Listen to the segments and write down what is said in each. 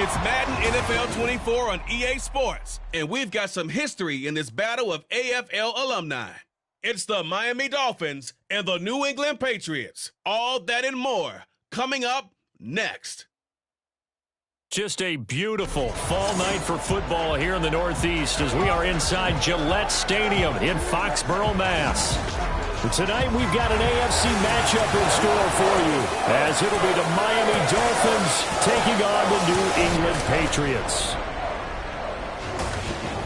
It's Madden NFL 24 on EA Sports, and we've got some history in this battle of AFL alumni. It's the Miami Dolphins and the New England Patriots. All that and more coming up next. Just a beautiful fall night for football here in the Northeast as we are inside Gillette Stadium in Foxborough, Mass. And tonight we've got an AFC matchup in store for you as it'll be the Miami Dolphins taking on the New England Patriots.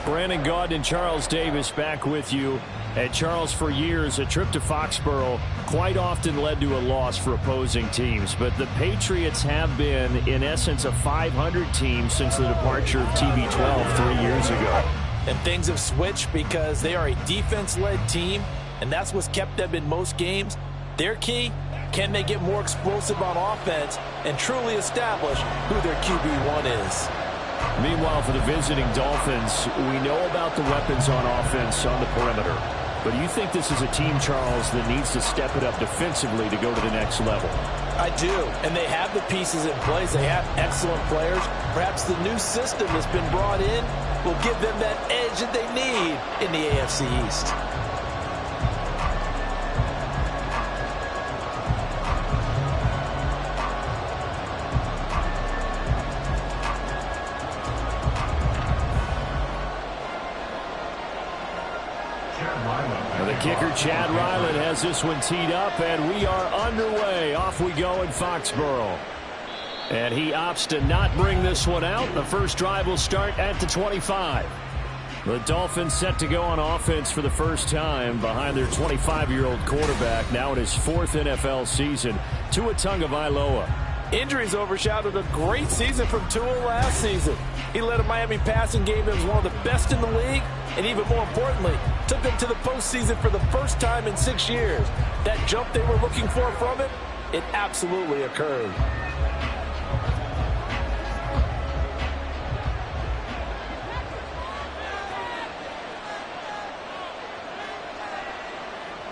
Brandon Gaudin and Charles Davis back with you. And Charles, for years, a trip to Foxborough quite often led to a loss for opposing teams. But the Patriots have been, in essence, a 500 team since the departure of TB12 3 years ago. And things have switched because they are a defense-led team, and that's what's kept them in most games. Their key, can they get more explosive on offense and truly establish who their QB1 is? Meanwhile, for the visiting Dolphins, we know about the weapons on offense on the perimeter. But do you think this is a team, Charles, that needs to step it up defensively to go to the next level? I do, and they have the pieces in place. They have excellent players. Perhaps the new system that's been brought in will give them that edge that they need in the AFC East. Kicker Chad Ryland has this one teed up, and we are underway. Off we go in Foxborough. And he opts to not bring this one out. The first drive will start at the 25. The Dolphins set to go on offense for the first time behind their 25-year-old quarterback, now in his fourth NFL season, Tua Tagovailoa. Injuries overshadowed a great season from Tua last season. He led a Miami passing game that was one of the best in the league, and even more importantly, took them to the postseason for the first time in 6 years. That jump they were looking for from it, it absolutely occurred.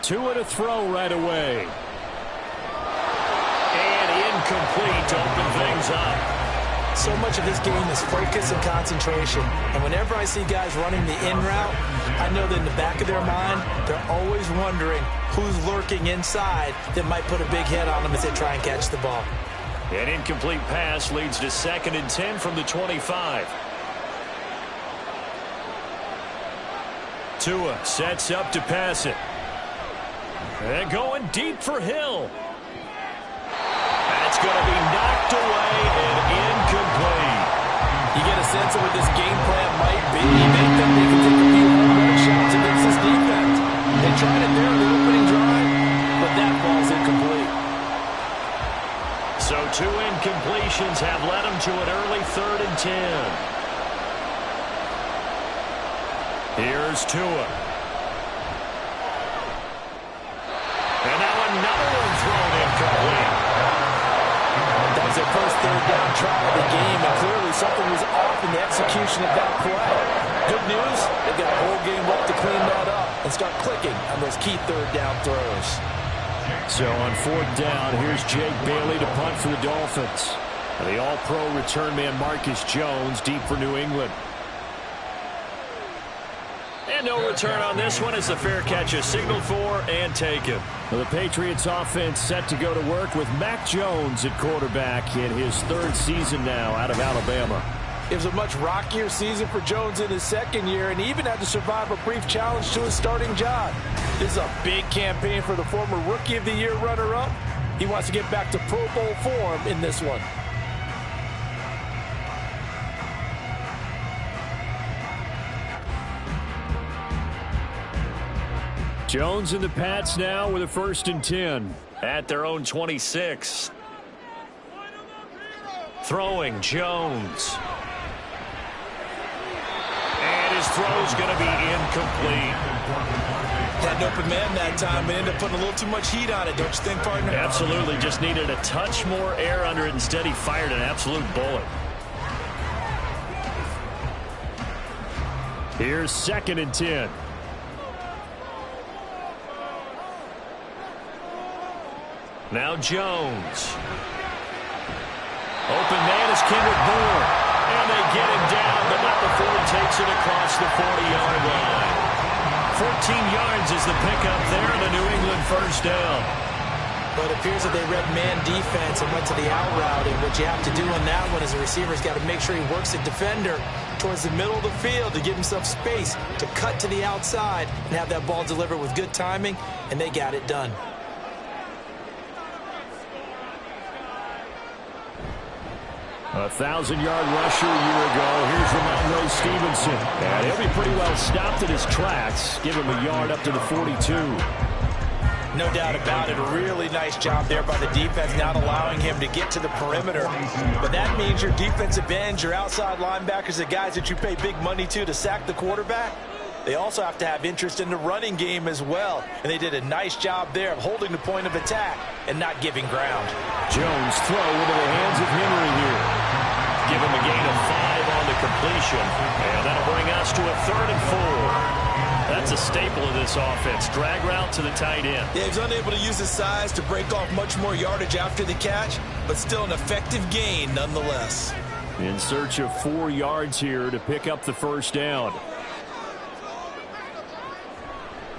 Tua to throw right away. Incomplete to open things up. So much of this game is focus and concentration. And whenever I see guys running the in route, I know that in the back of their mind, they're always wondering who's lurking inside that might put a big hit on them as they try and catch the ball. An incomplete pass leads to 2nd and 10 from the 25. Tua sets up to pass it. And going deep for Hill. That's going to be knocked away and incomplete. You get a sense of what this game plan might be. They think they can take a few home run shots against this defense. They tried it there in the opening drive, but that ball's incomplete. So 2 incompletions have led them to an early 3rd and 10. Here's Tua. And now another one thrown incomplete. That was their first 3rd down try of the game, and clearly something was off in the execution of that play. Good news, they've got a whole game left to clean that up and start clicking on those key 3rd down throws. So on 4th down, here's Jake Bailey to punt for the Dolphins. And the all-pro return man Marcus Jones deep for New England. And no return on this one as the fair catch is signaled for and taken. Well, the Patriots offense set to go to work with Mac Jones at quarterback in his 3rd season now out of Alabama. It was a much rockier season for Jones in his 2nd year, and he even had to survive a brief challenge to his starting job. This is a big campaign for the former Rookie of the Year runner-up. He wants to get back to Pro Bowl form in this one. Jones and the Pats now with a 1st and 10 at their own 26. Throwing Jones. And his throw's going to be incomplete. Had an open man that time, but ended up putting a little too much heat on it, don't you think, partner? Absolutely. Just needed a touch more air under it. Instead, he fired an absolute bullet. Here's 2nd and 10. Now Jones. Open man is Kendrick Bourne. 14 yards is the pickup there, the New England first down. But it appears that they read man defense and went to the out route. And what you have to do on that one is the receiver's got to make sure he works the defender towards the middle of the field to give himself space to cut to the outside and have that ball delivered with good timing, and they got it done. A 1,000-yard rusher a year ago. Here's Ramondre Stevenson. And he'll be pretty well stopped in his tracks. Give him a yard up to the 42. No doubt about it. A really nice job there by the defense, not allowing him to get to the perimeter. But that means your defensive ends, your outside linebackers, the guys that you pay big money to sack the quarterback, they also have to have interest in the running game as well. And they did a nice job there of holding the point of attack and not giving ground. Jones throw into the hands of Henry here. Give him a gain of 5 on the completion. And that'll bring us to a 3rd and 4. That's a staple of this offense. Drag route to the tight end. Yeah, he's unable to use his size to break off much more yardage after the catch, but still an effective gain nonetheless. In search of 4 yards here to pick up the first down.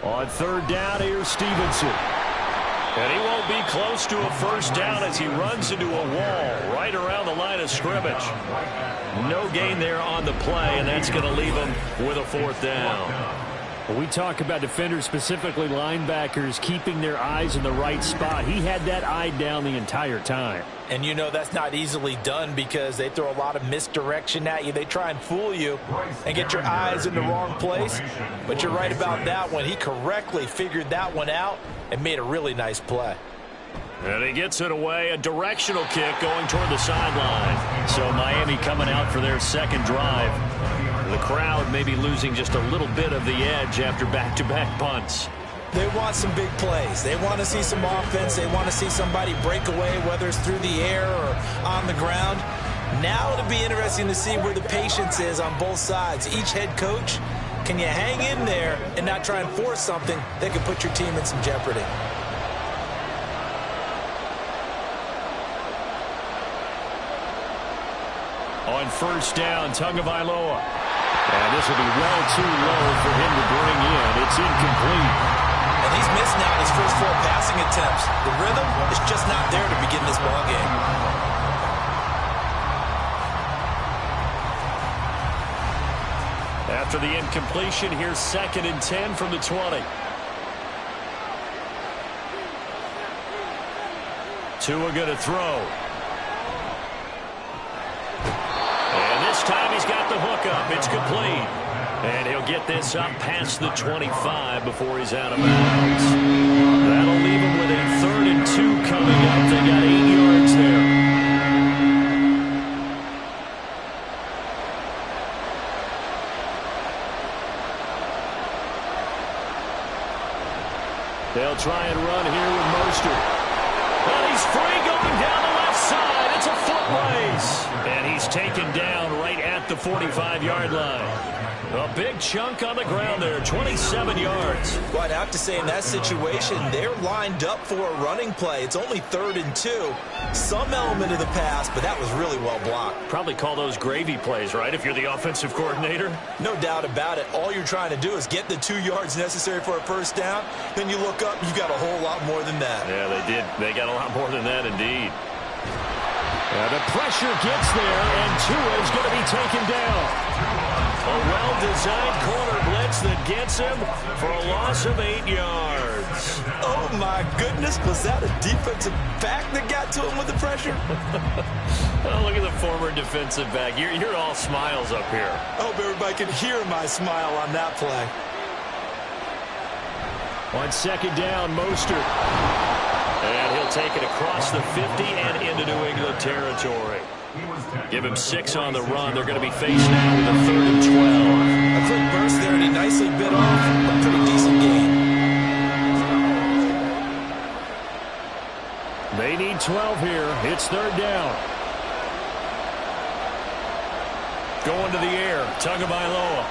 On 3rd down, here's Stevenson. And he won't be close to a first down as he runs into a wall right around the line of scrimmage. No gain there on the play, and that's going to leave him with a 4th down. We talk about defenders, specifically linebackers, keeping their eyes in the right spot. He had that eye down the entire time. And you know that's not easily done because they throw a lot of misdirection at you. They try and fool you and get your eyes in the wrong place. But you're right about that one. He correctly figured that one out and made a really nice play. And he gets it away, a directional kick going toward the sideline. So Miami coming out for their second drive. The crowd may be losing just a little bit of the edge after back-to-back punts. They want some big plays. They want to see some offense. They want to see somebody break away, whether it's through the air or on the ground. Now it'll be interesting to see where the patience is on both sides. Each head coach, can you hang in there and not try and force something that could put your team in some jeopardy? On 1st down, Tagovailoa. And this will be well too low for him to bring in. It's incomplete. And he's missed now his first 4 passing attempts. The rhythm is just not there to begin this ball game. After the incompletion, here's 2nd and 10 from the 20. Tua going to throw. This time he's got the hook up. It's complete. And he'll get this up past the 25 before he's out of bounds. That'll leave him with a 3rd and 2 coming up. They got 8 yards there. They'll try and run here with Mostert. Well, he's free going down the left side. It's a foot race. And he's taken down right at the 45-yard line. A big chunk on the ground there, 27 yards. Well, I'd have to say in that situation, they're lined up for a running play. It's only 3rd and 2. Some element of the pass, but that was really well blocked. Probably call those gravy plays, right, if you're the offensive coordinator? No doubt about it. All you're trying to do is get the 2 yards necessary for a first down. Then you look up, you got a whole lot more than that. Yeah, they did. They got a lot more than that, indeed. The pressure gets there, and Tua is going to be taken down. A well-designed corner blitz that gets him for a loss of 8 yards. Oh, my goodness. Was that a defensive back that got to him with the pressure? Oh, look at the former defensive back. You're all smiles up here. I hope everybody can hear my smile on that play. On 2nd down, Mostert. And he'll take it across the 50 and into New England territory. Give him 6 on the run. They're going to be faced now with a 3rd and 12. A quick burst there, and he nicely bit off a pretty decent gain. They need 12 here. It's 3rd down. Going to the air. Tagovailoa.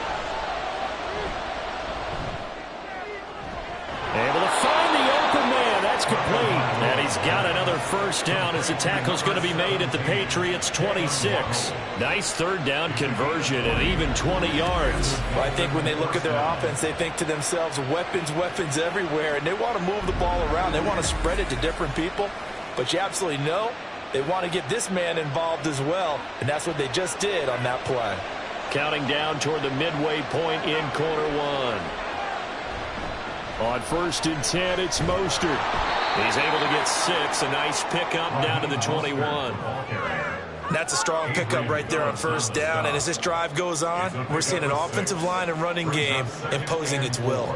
Able to find the open man. That's complete. And he's got another first down as the tackle's going to be made at the Patriots' 26. Nice third down conversion and even 20 yards. Well, I think when they look at their offense, they think to themselves, weapons, weapons everywhere, and they want to move the ball around. They want to spread it to different people, but you absolutely know they want to get this man involved as well, and that's what they just did on that play. Counting down toward the midway point in quarter one. On 1st and 10, it's Mostert. He's able to get 6. A nice pickup down to the 21. That's a strong pickup right there on first down. And as this drive goes on, we're seeing an offensive line and running game imposing its will.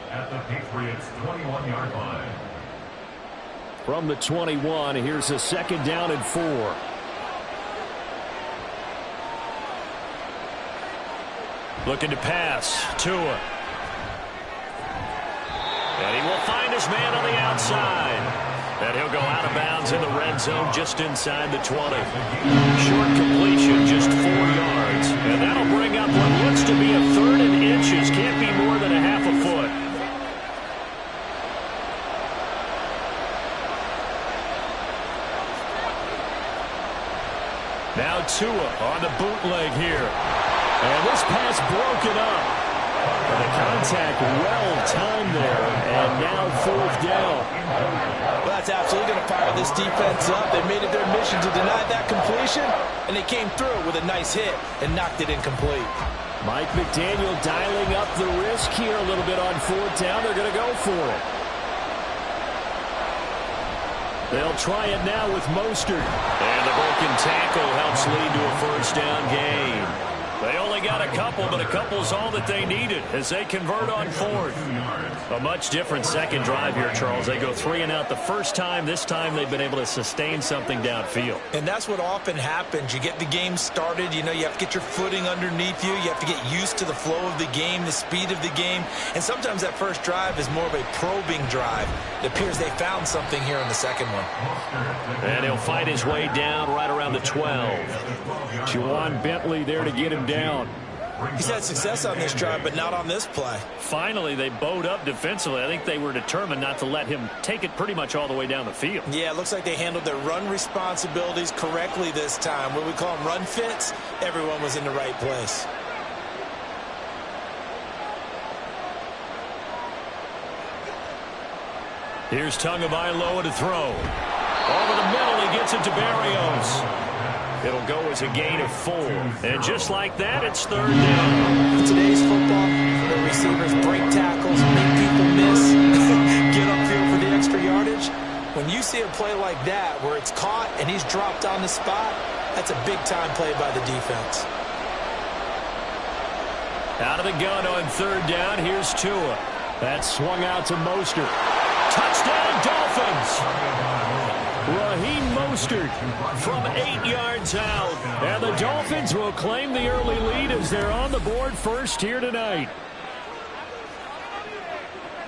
At the Patriots' 21-yard line. From the 21, here's a 2nd down and 4. Looking to pass. Tua. And he will find his man on the outside. And he'll go out of bounds in the red zone just inside the 20. Short completion, just 4 yards. And that'll bring up what looks to be a 3rd and inches. Can't be more than a half a foot. Now Tua on the bootleg here. And this pass broken up. And the contact well-timed there, and now 4th down. Well, that's absolutely going to fire this defense up. They made it their mission to deny that completion, and they came through with a nice hit and knocked it incomplete. Mike McDaniel dialing up the risk here a little bit on 4th down. They're going to go for it. They'll try it now with Mostert. And the broken tackle helps lead to a 1st down gain. They only got a couple, but a couple's all that they needed as they convert on 4th. A much different second drive here, Charles. They go 3 and out the first time. This time they've been able to sustain something downfield. And that's what often happens. You get the game started. You know, you have to get your footing underneath you. You have to get used to the flow of the game, the speed of the game. And sometimes that first drive is more of a probing drive. It appears they found something here in the second one. And he'll fight his way down right around the 12. Juwan Bentley there to get him down. He's had success on this drive, but not on this play. Finally, they bowed up defensively. I think they were determined not to let him take it pretty much all the way down the field. Yeah, it looks like they handled their run responsibilities correctly this time. What we call them run fits, everyone was in the right place. Here's Tagovailoa to throw. Over the middle, he gets it to Barrios. It'll go as a gain of 4. And just like that, it's 3rd down. In today's football, the receivers break tackles, make people miss, get upfield for the extra yardage. When you see a play like that where it's caught and he's dropped on the spot, that's a big-time play by the defense. Out of the gun on 3rd down, here's Tua. That's swung out to Mostert. Touchdown, Dolphins! Raheem Mostert from 8 yards out. And the Dolphins will claim the early lead as they're on the board first here tonight.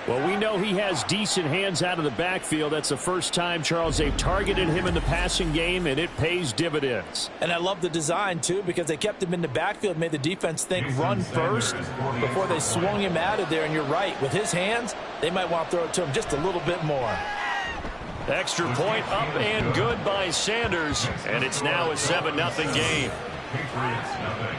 Well, we know he has decent hands out of the backfield. That's the first time, Charles, they've targeted him in the passing game, and it pays dividends. And I love the design, too, because they kept him in the backfield, made the defense think run first before they swung him out of there. And you're right, with his hands, they might want to throw it to him just a little bit more. Extra point up and good by Sanders, and it's now a 7-0 game. Patriots nothing.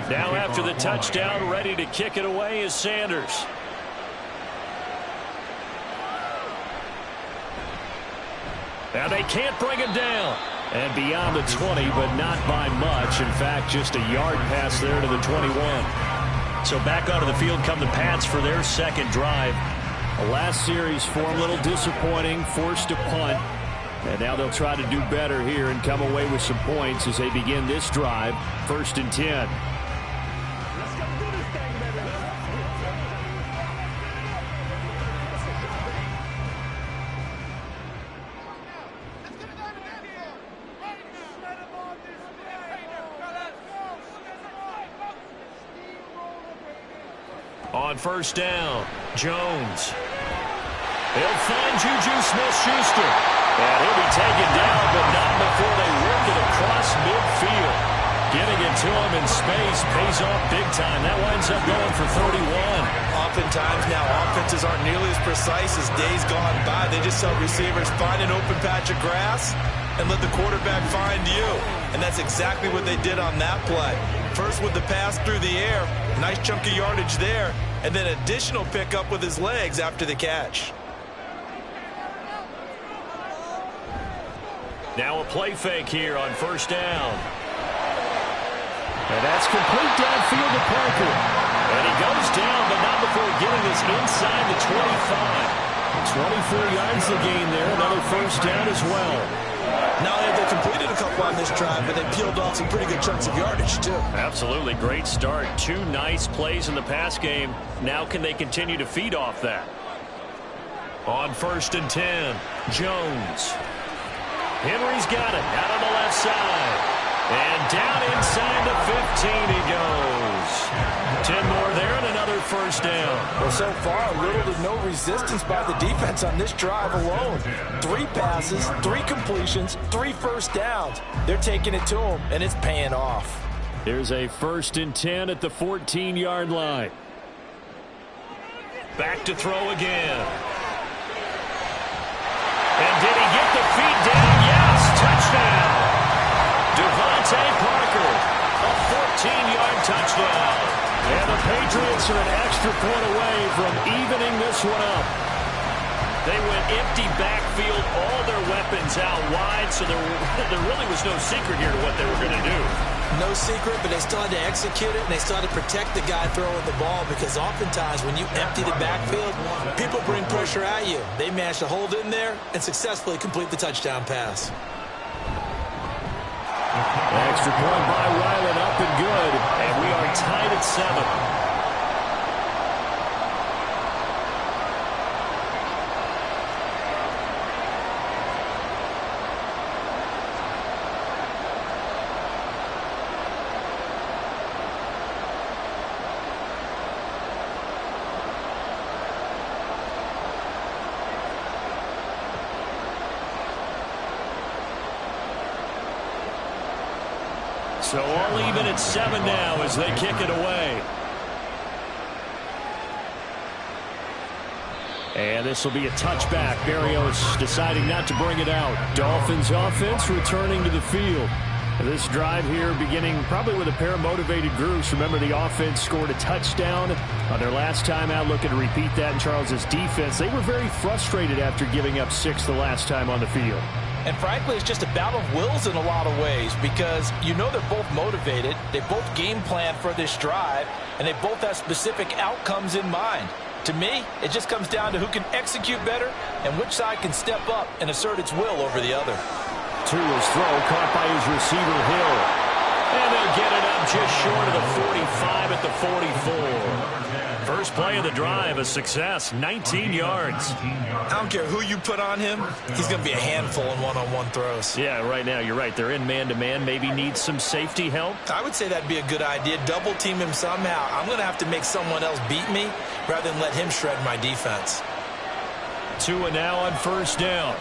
Now after the touchdown, ready to kick it away is Sanders. Now they can't bring him down. And beyond the 20, but not by much. In fact, just a yard pass there to the 21. So back onto the field come the Pats for their second drive. The last series for them a little disappointing, forced to punt. And now they'll try to do better here and come away with some points as they begin this drive. 1st and 10. On first down, Jones. He'll find Juju Smith-Schuster. And he'll be taken down, but not before they work it across midfield. Getting it to him in space pays off big time. That winds up going for 31. Oftentimes now, offenses aren't nearly as precise as days gone by. They just tell receivers, find an open patch of grass and let the quarterback find you. And that's exactly what they did on that play. First with the pass through the air, nice chunk of yardage there, and then additional pickup with his legs after the catch. Now a play fake here on first down. And that's complete downfield to Parker. And he goes down, but not before getting this inside the 25. 24 yards to gain there. Another first down as well. Not only have they completed a couple on this drive, but they peeled off some pretty good chunks of yardage, too. Absolutely. Great start. 2 nice plays in the pass game. Now can they continue to feed off that? On first and 10, Jones. Henry's got it out on the left side. And down inside the 15 he goes. 10 more there and another first down. Well, so far, little to no resistance by the defense on this drive alone. 3 passes, 3 completions, 3 first downs. They're taking it to him, and it's paying off. There's a first and 10 at the 14-yard line. Back to throw again. And did he get the feet down? Yes, touchdown. Devontae Parker, a 14-yard touchdown. And the Patriots are an extra point away from evening this one up. They went empty backfield, all their weapons out wide, so there really was no secret here to what they were going to do. No secret, but they still had to execute it, and they still had to protect the guy throwing the ball, because oftentimes when you empty the backfield, people bring pressure at you. They managed to hold in there and successfully complete the touchdown pass. Extra point by Ryland, up and good, and we are tied at 7. So all even at 7 now as they kick it away. And this will be a touchback. Berrios deciding not to bring it out. Dolphins offense returning to the field. This drive here beginning probably with a pair of motivated groups. Remember, the offense scored a touchdown on their last time out. Looking to repeat that in Charles's defense. They were very frustrated after giving up 6 the last time on the field. And frankly, it's just a battle of wills in a lot of ways, because you know they're both motivated, they both game plan for this drive, and they both have specific outcomes in mind. To me, it just comes down to who can execute better and which side can step up and assert its will over the other. Tua's throw caught by his receiver, Hill. And they'll get it up just short of the 45 at the 44. First play of the drive, a success, 19 yards. I don't care who you put on him, he's going to be a handful in one-on-one throws. Yeah, right now, you're right. They're in man-to-man, maybe need some safety help. I would say that'd be a good idea. Double team him somehow. I'm going to have to make someone else beat me rather than let him shred my defense. Tua now on first down.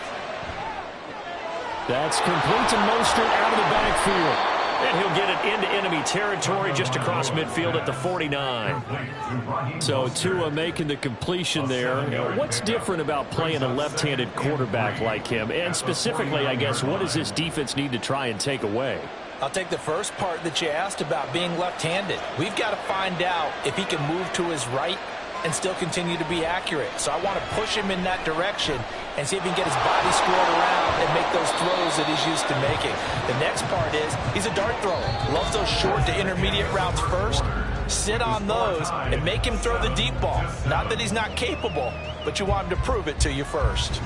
That's complete to Mostert out of the backfield. And he'll get it into enemy territory just across midfield at the 49. So Tua making the completion there. What's different about playing a left-handed quarterback like him? And specifically, I guess, what does this defense need to try and take away? I'll take the first part that you asked about being left-handed. We've got to find out if he can move to his right and still continue to be accurate. So I want to push him in that direction and see if he can get his body squared around and make those throws that he's used to making. The next part is he's a dart thrower. Loves those short to intermediate routes first. Sit on those and make him throw the deep ball. Not that he's not capable, but you want him to prove it to you first.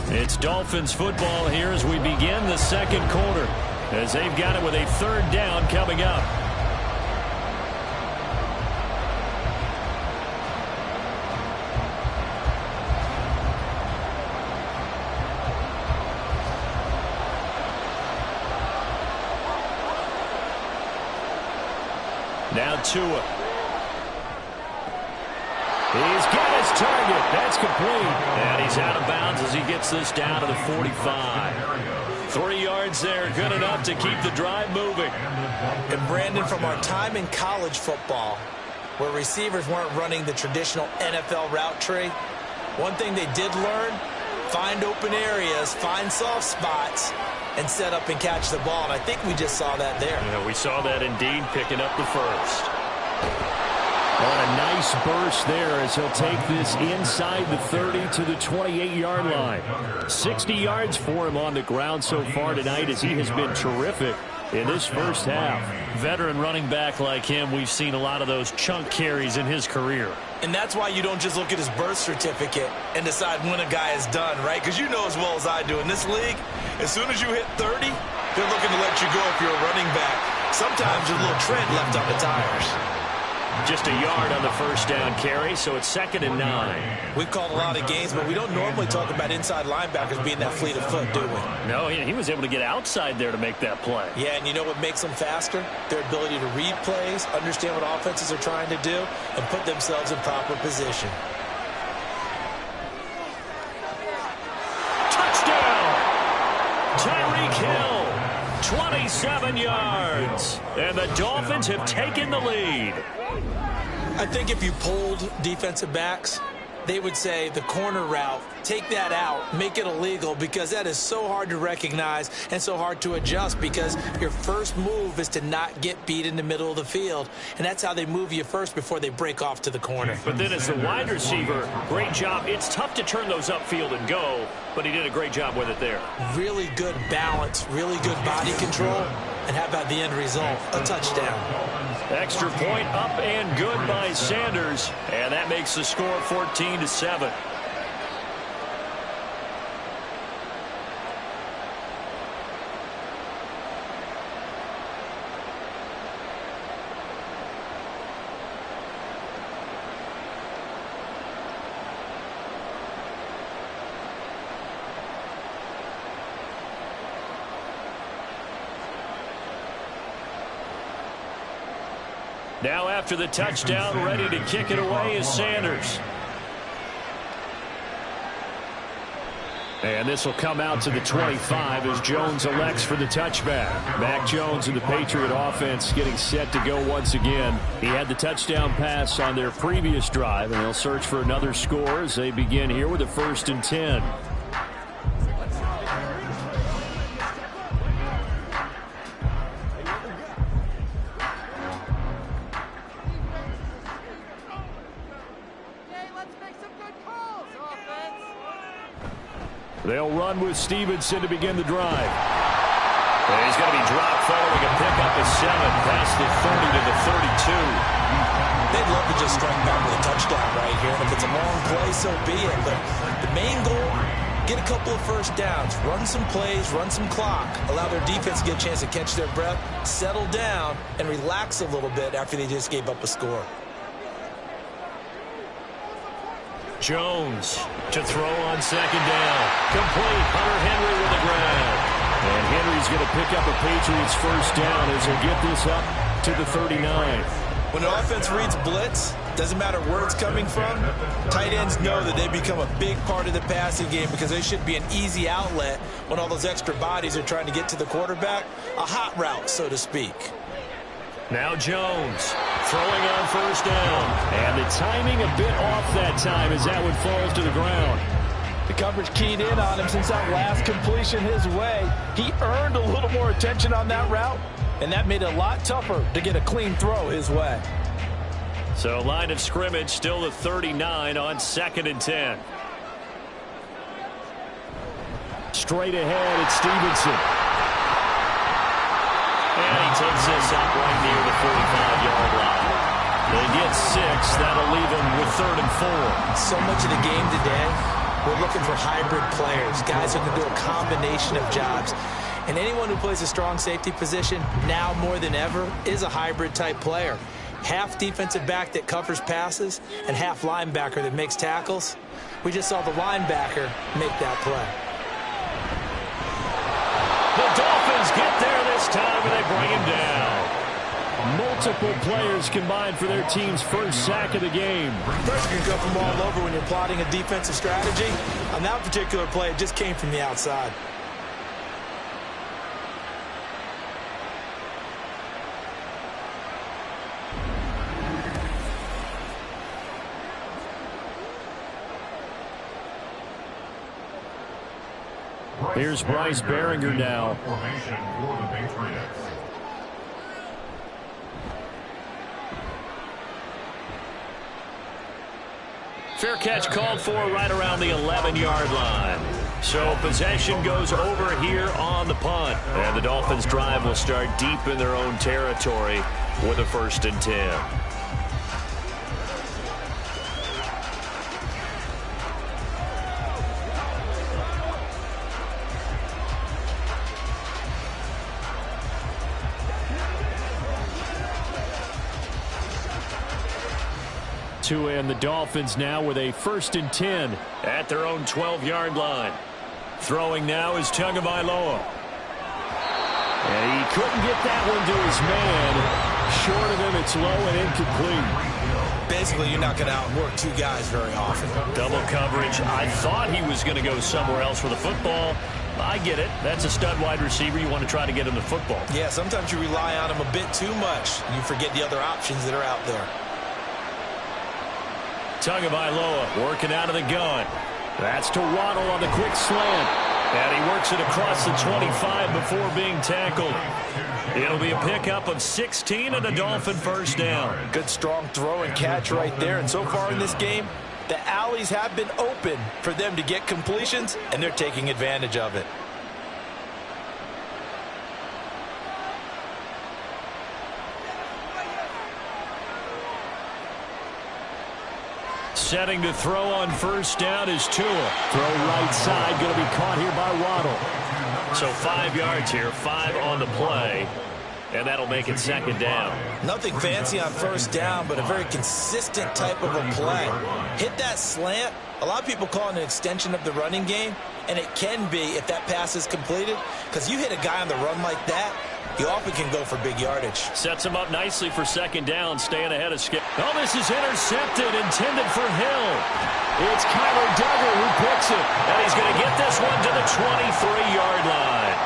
It's Dolphins football here as we begin the second quarter, as they've got it with a third down coming up. Now Tua. He's got his target. That's complete. And he's out of bounds as he gets this down to the 45. 3 yards there, good enough to keep the drive moving. And Brandon, from our time in college football, where receivers weren't running the traditional NFL route tree, one thing they did learn, find open areas, find soft spots, and set up and catch the ball. And I think we just saw that there. Yeah, we saw that indeed, picking up the first. And a nice burst there as he'll take this inside the 30 to the 28-yard line. 60 yards for him on the ground so far tonight as he has been terrific in this first half. Veteran running back like him, we've seen a lot of those chunk carries in his career. And that's why you don't just look at his birth certificate and decide when a guy is done, right? Because you know as well as I do, in this league, as soon as you hit 30, they're looking to let you go if you're a running back. Sometimes there's a little tread left on the tires. Just a yard on the first down carry, so it's 2nd and 9. We've called a lot of games, but we don't normally talk about inside linebackers being that fleet of foot, do we? No, he was able to get outside there to make that play. Yeah, and you know what makes them faster? Their ability to read plays, understand what offenses are trying to do, and put themselves in proper position. Touchdown! Tyreek Hill, 27 yards. And the Dolphins have taken the lead. I think if you polled defensive backs, they would say the corner route, take that out, make it illegal, because that is so hard to recognize and so hard to adjust, because your first move is to not get beat in the middle of the field, and that's how they move you first before they break off to the corner. But then as the wide receiver, great job. It's tough to turn those upfield and go, but he did a great job with it there. Really good balance, really good body control, and how about the end result? A touchdown. Extra point up and good by Sanders, and that makes the score 14-7. Now after the touchdown, ready to kick it away is Sanders. And this will come out to the 25 as Jones elects for the touchback. Mac Jones and the Patriot offense getting set to go once again. He had the touchdown pass on their previous drive, and they'll search for another score as they begin here with a 1st and 10. They'll run with Stevenson to begin the drive. And he's going to be dropped following a pickup of 7 past the 30 to the 32. They'd love to just strike back with a touchdown right here. And if it's a long play, so be it. But the main goal, get a couple of first downs, run some plays, run some clock, allow their defense to get a chance to catch their breath, settle down, and relax a little bit after they just gave up a score. Jones to throw on 2nd down. Complete. Hunter Henry with the grab. And Henry's going to pick up a Patriots first down as he'll get this up to the 39. When an offense reads blitz, doesn't matter where it's coming from, tight ends know that they become a big part of the passing game because they should be an easy outlet when all those extra bodies are trying to get to the quarterback. A hot route, so to speak. Now Jones throwing on 1st down. And the timing a bit off that time as that one falls to the ground. The coverage keyed in on him since that last completion his way. He earned a little more attention on that route, and that made it a lot tougher to get a clean throw his way. So line of scrimmage still the 39 on 2nd and 10. Straight ahead, it's Stevenson. And he takes this up right near the 45-yard line. They get 6. That'll leave them with 3rd and 4. So much of the game today, we're looking for hybrid players, guys who can do a combination of jobs. And anyone who plays a strong safety position, now more than ever, is a hybrid-type player. Half defensive back that covers passes and half linebacker that makes tackles. We just saw the linebacker make that play. The Dolphins get there this time, and they bring him down. Multiple players combined for their team's first sack of the game. Pressure can come from all over when you're plotting a defensive strategy. On that particular play, it just came from the outside. Here's Bryce Behringer now. Formation for the Patriots. Fair catch called for right around the 11-yard line. So possession goes over here on the punt. And the Dolphins drive will start deep in their own territory with a 1st and 10. And the Dolphins now with a 1st and 10 at their own 12-yard line. Throwing now is Tagovailoa. And he couldn't get that one to his man. Short of him, it's low and incomplete. Basically, you're not going to outwork two guys very often. Double coverage. I thought he was going to go somewhere else for the football. I get it. That's a stud wide receiver. You want to try to get him the football. Yeah, sometimes you rely on him a bit too much. You forget the other options that are out there. Tagovailoa working out of the gun. That's to Waddle on the quick slant. And he works it across the 25 before being tackled. It'll be a pickup of 16 and a Dolphin 1st down. Good strong throw and catch right there. And so far in this game, the alleys have been open for them to get completions, and they're taking advantage of it. Setting to throw on 1st down is Tua. Throw right side, going to be caught here by Waddle. So 5 yards here, 5 on the play, and that'll make it 2nd down. Nothing fancy on 1st down, but a very consistent type of a play. Hit that slant. A lot of people call it an extension of the running game, and it can be if that pass is completed, because you hit a guy on the run like that, you often can go for big yardage. Sets him up nicely for 2nd down, staying ahead of Skip. Oh, this is intercepted, intended for Hill. It's Kyler Duggar who picks it, and he's going to get this one to the 23-yard line.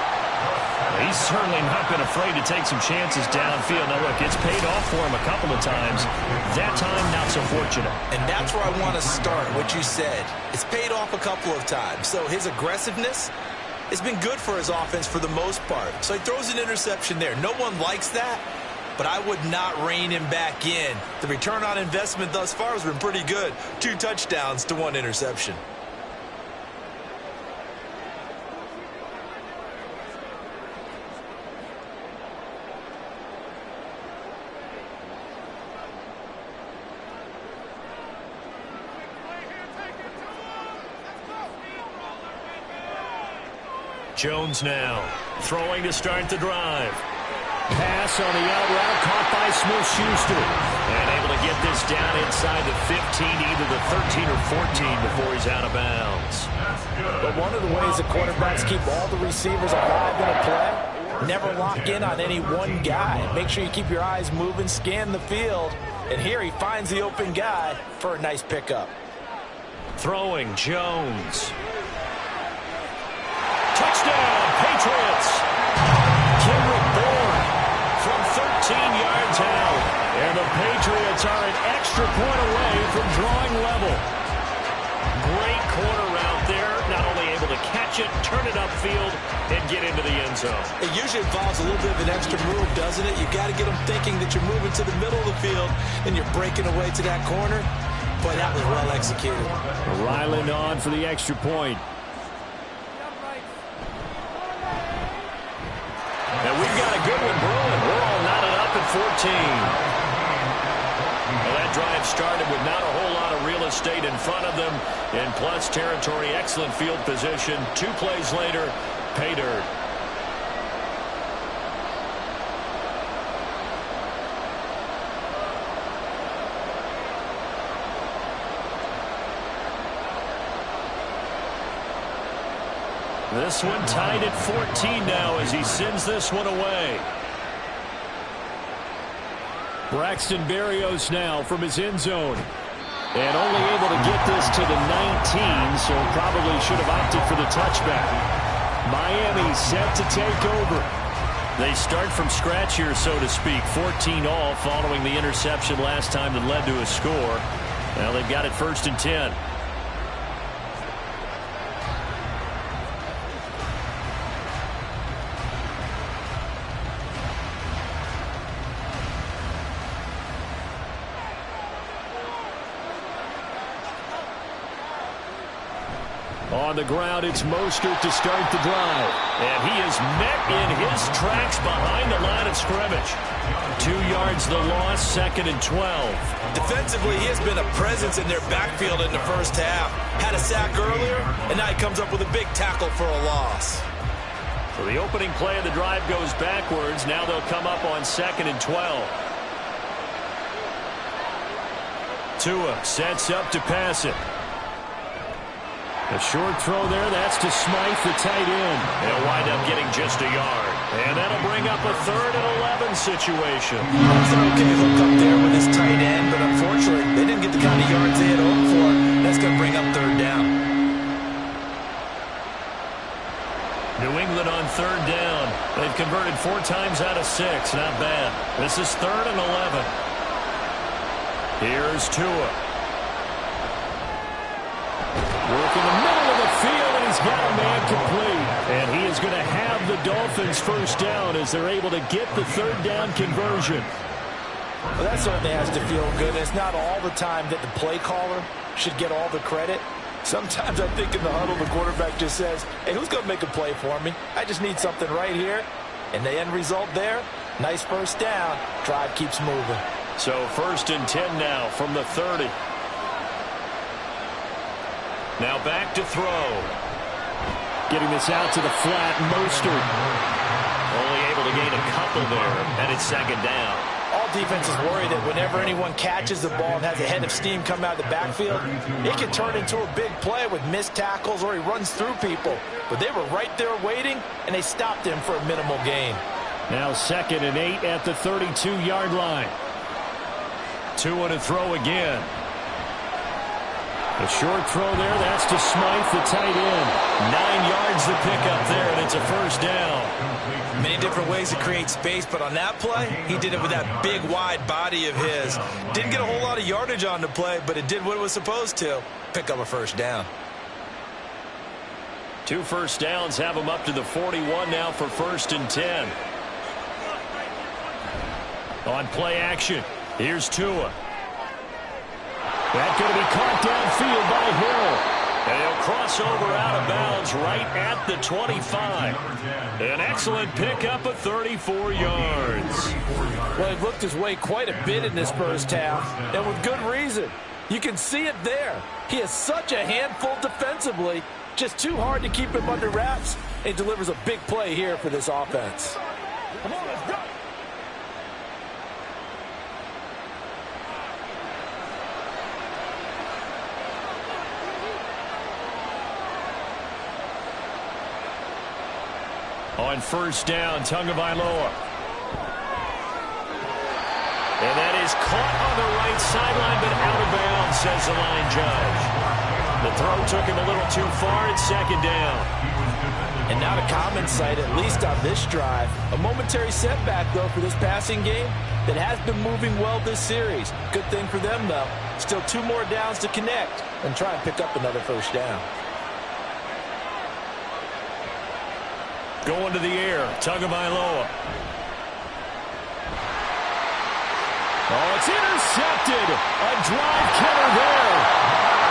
He's certainly not been afraid to take some chances downfield. Now, look, it's paid off for him a couple of times. That time, not so fortunate. And that's where I want to start, what you said. It's paid off a couple of times. So his aggressiveness, it's been good for his offense for the most part. So he throws an interception there. No one likes that, but I would not rein him back in. The return on investment thus far has been pretty good. 2 touchdowns to 1 interception. Jones now throwing to start the drive. Pass on the out route caught by Smith-Schuster. And able to get this down inside the 15, either the 13 or 14 before he's out of bounds. But one of the ways the quarterbacks keep all the receivers alive in a play, never lock in on any one guy. Make sure you keep your eyes moving, scan the field. And here he finds the open guy for a nice pickup. Throwing Jones. Touchdown, Patriots. Kendrick Bourne from 13 yards out. And the Patriots are an extra point away from drawing level. Great corner route there. Not only able to catch it, turn it upfield, and get into the end zone. It usually involves a little bit of an extra move, doesn't it? You've got to get them thinking that you're moving to the middle of the field and you're breaking away to that corner. Boy, that was well executed. Ryland on for the extra point. And we've got a good one brewing. We're all knotted up at 14. Well, that drive started with not a whole lot of real estate in front of them. In plus territory, excellent field position. 2 plays later, pay dirt. This one tied at 14 now as he sends this one away. Braxton Berrios now from his end zone. And only able to get this to the 19, so probably should have opted for the touchback. Miami set to take over. They start from scratch here, so to speak. 14 all following the interception last time that led to a score. Now they've got it 1st and 10. On the ground, it's Mostert to start the drive. And he is met in his tracks behind the line of scrimmage. 2 yards the loss, 2nd and 12. Defensively, he has been a presence in their backfield in the first half. Had a sack earlier, and now he comes up with a big tackle for a loss. So the opening play of the drive goes backwards. Now they'll come up on 2nd and 12. Tua sets up to pass it. A short throw there. That's to Smythe, the tight end. They'll wind up getting just a yard. And that'll bring up a 3rd and 11 situation. That's an okay hook up there with his tight end, but unfortunately, they didn't get the kind of yards they had hoped for. That's going to bring up 3rd down. New England on 3rd down. They've converted 4 times out of 6. Not bad. This is 3rd and 11. Here's Tua. Work in the middle of the field, and he's got a man complete. And he is going to have the Dolphins 1st down as they're able to get the 3rd down conversion. Well, that certainly has to feel good. It's not all the time that the play caller should get all the credit. Sometimes I think in the huddle, the quarterback just says, hey, who's going to make a play for me? I just need something right here. And the end result there, nice 1st down. Drive keeps moving. So 1st and 10 now from the 30. Now back to throw. Getting this out to the flat, Mostert. Only able to gain a couple there, and it's 2nd down. All defenses worry that whenever anyone catches the ball and has a head of steam come out of the backfield, it can turn into a big play with missed tackles or he runs through people. But they were right there waiting, and they stopped him for a minimal gain. Now 2nd and 8 at the 32-yard line. Tua to throw again. A short throw there. That's to Smythe, the tight end. 9 yards to pick up there, and it's a 1st down. Many different ways to create space, but on that play, he did it with that big, wide body of his. Didn't get a whole lot of yardage on the play, but it did what it was supposed to. Pick up a 1st down. 2 1st downs have him up to the 41 now for 1st and 10. On play action, here's Tua. That's going to be caught downfield by Hill. And he'll cross over out of bounds right at the 25. An excellent pickup of 34 yards. Well, he looked his way quite a bit in this first half, and with good reason. You can see it there. He is such a handful defensively, just too hard to keep him under wraps, and delivers a big play here for this offense. Come on, let's go. On 1st down, Tagovailoa. And that is caught on the right sideline, but out of bounds, says the line judge. The throw took him a little too far. It's 2nd down. And not a common sight, at least on this drive. A momentary setback, though, for this passing game that has been moving well this series. Good thing for them, though. Still 2 more downs to connect and try and pick up another 1st down. Going to the air, Tagovailoa. Oh, it's intercepted. A drive killer there.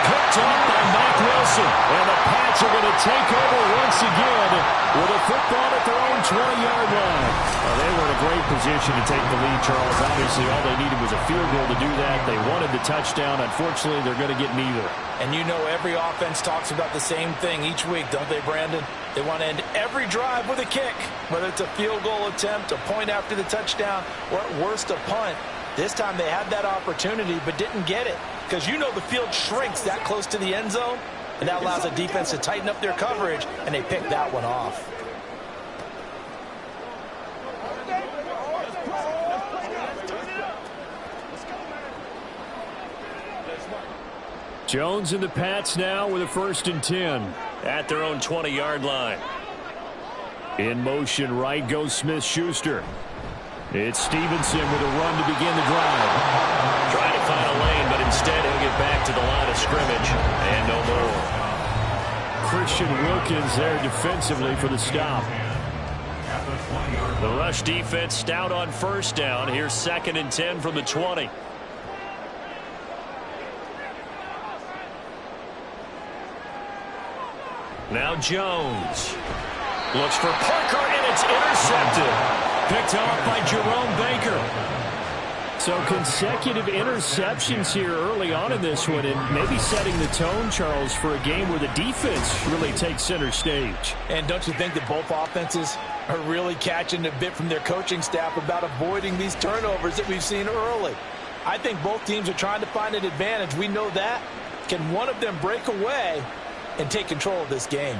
Picked up by Mike Wilson. And the Pats are going to take over once again with a football at their own 20-yard line. Well, they were in a great position to take the lead, Charles. Obviously, all they needed was a field goal to do that. They wanted the touchdown. Unfortunately, they're going to get neither. And you know every offense talks about the same thing each week, don't they, Brandon? They want to end every drive with a kick, whether it's a field goal attempt, a point after the touchdown, or at worst a punt. This time they had that opportunity but didn't get it because you know the field shrinks that close to the end zone, and that allows the defense to tighten up their coverage, and they picked that one off. Jones and the Pats now with a 1st and 10. At their own 20-yard line. In motion, right goes Smith-Schuster. It's Stevenson with a run to begin the drive. Trying to find a lane, but instead he'll get back to the line of scrimmage. And no more. Christian Wilkins there defensively for the stop. The rush defense stout on 1st down. Here's 2nd and 10 from the 20. Now Jones. Looks for Parker, and it's intercepted. Picked off by Jerome Baker. So consecutive interceptions here early on in this one, and maybe setting the tone, Charles, for a game where the defense really takes center stage. And don't you think that both offenses are really catching a bit from their coaching staff about avoiding these turnovers that we've seen early? I think both teams are trying to find an advantage. We know that. Can one of them break away and take control of this game?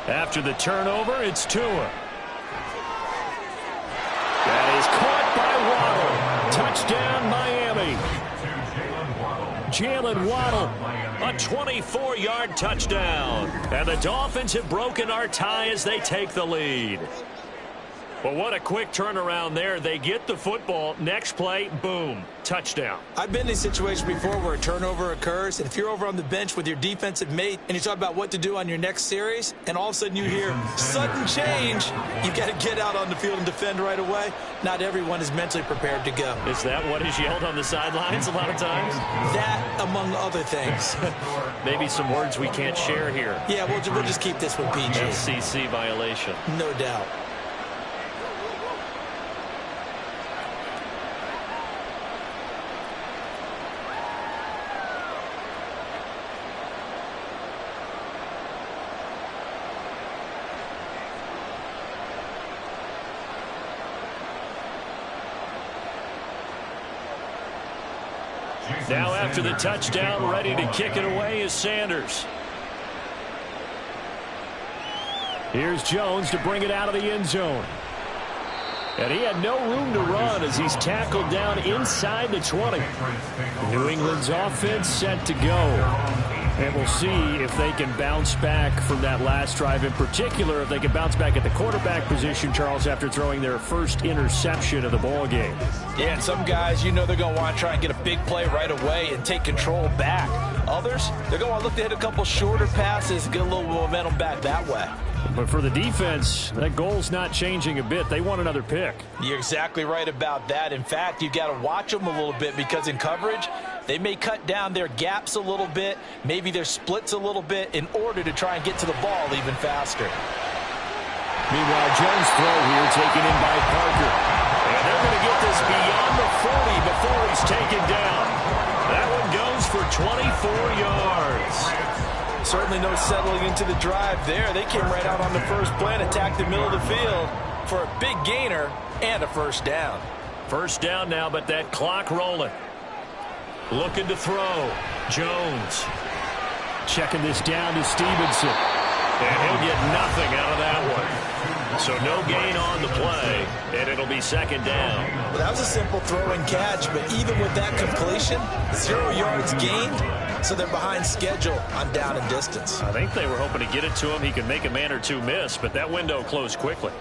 After the turnover, it's Tua. That is caught by Waddle. Touchdown, Miami. Jalen Waddle, a 24-yard touchdown. And the Dolphins have broken our tie as they take the lead. Well, what a quick turnaround there. They get the football. Next play, boom, touchdown. I've been in these situations before where a turnover occurs, and if you're over on the bench with your defensive mate and you talk about what to do on your next series, and all of a sudden you hear sudden change, you've got to get out on the field and defend right away. Not everyone is mentally prepared to go. Is that what is yelled on the sidelines a lot of times? That, among other things. Maybe some words we can't share here. Yeah, we'll just keep this one PG. FCC violation. No doubt. Now after the touchdown, ready to kick it away is Sanders. Here's Jones to bring it out of the end zone. And he had no room to run as he's tackled down inside the 20. New England's offense set to go. And we'll see if they can bounce back from that last drive, in particular if they can bounce back at the quarterback position, Charles, after throwing their first interception of the ball game. Yeah, and some guys, you know they're going to want to try and get a big play right away and take control back. Others, they're going to want to look to hit a couple shorter passes and get a little momentum back that way. But for the defense, that goal's not changing a bit. They want another pick. You're exactly right about that. In fact, you've got to watch them a little bit because in coverage, they may cut down their gaps a little bit, maybe their splits a little bit in order to try and get to the ball even faster. Meanwhile, Jones' throw here taken in by Parker. And they're going to get this beyond the 40 before he's taken down. That one goes for 24 yards. Certainly no settling into the drive there. They came right out on the first play and attacked the middle of the field for a big gainer and a first down. First down now, but that clock rolling. Looking to throw. Jones. Checking this down to Stevenson. And he'll get nothing out of that one. So no gain on the play, and it'll be second down. Well, that was a simple throw and catch, but even with that completion, 0 yards gained, so they're behind schedule on down and distance. I think they were hoping to get it to him. He could make a man or two miss, but that window closed quickly.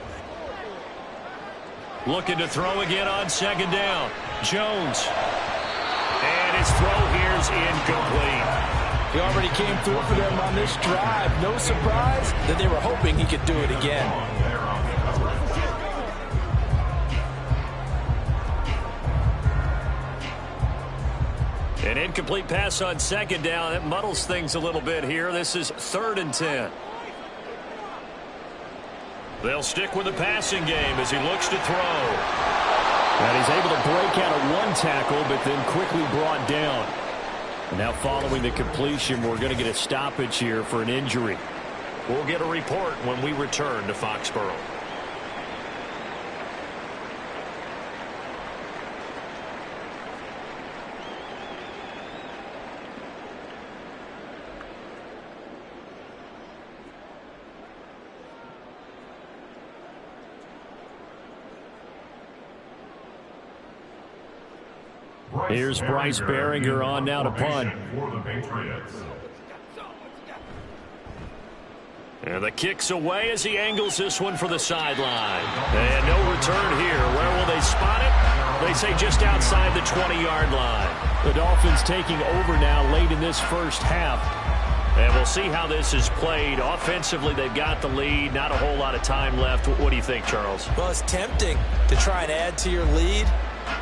Looking to throw again on second down. Jones. And his throw here's incomplete. He already came through for them on this drive. No surprise that they were hoping he could do it again. An incomplete pass on second down. That muddles things a little bit here. This is 3rd and 10. They'll stick with the passing game as he looks to throw. And he's able to break out of one tackle, but then quickly brought down. And now following the completion, we're going to get a stoppage here for an injury. We'll get a report when we return to Foxborough. Here's Bryce Behringer on now to punt. For the Patriots. And the kick's away as he angles this one for the sideline. And no return here. Where will they spot it? They say just outside the 20-yard line. The Dolphins taking over now late in this first half. And we'll see how this is played. Offensively, they've got the lead. Not a whole lot of time left. What do you think, Charles? Well, it's tempting to try and add to your lead,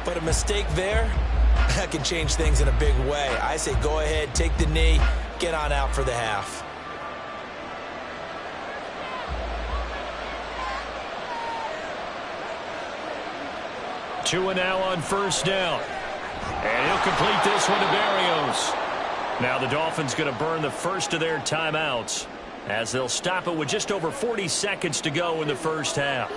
but a mistake there, that can change things in a big way. I say go ahead, take the knee, get on out for the half. Tua now on first down. And he'll complete this one to Barrios. Now the Dolphins going to burn the first of their timeouts as they'll stop it with just over 40 seconds to go in the first half.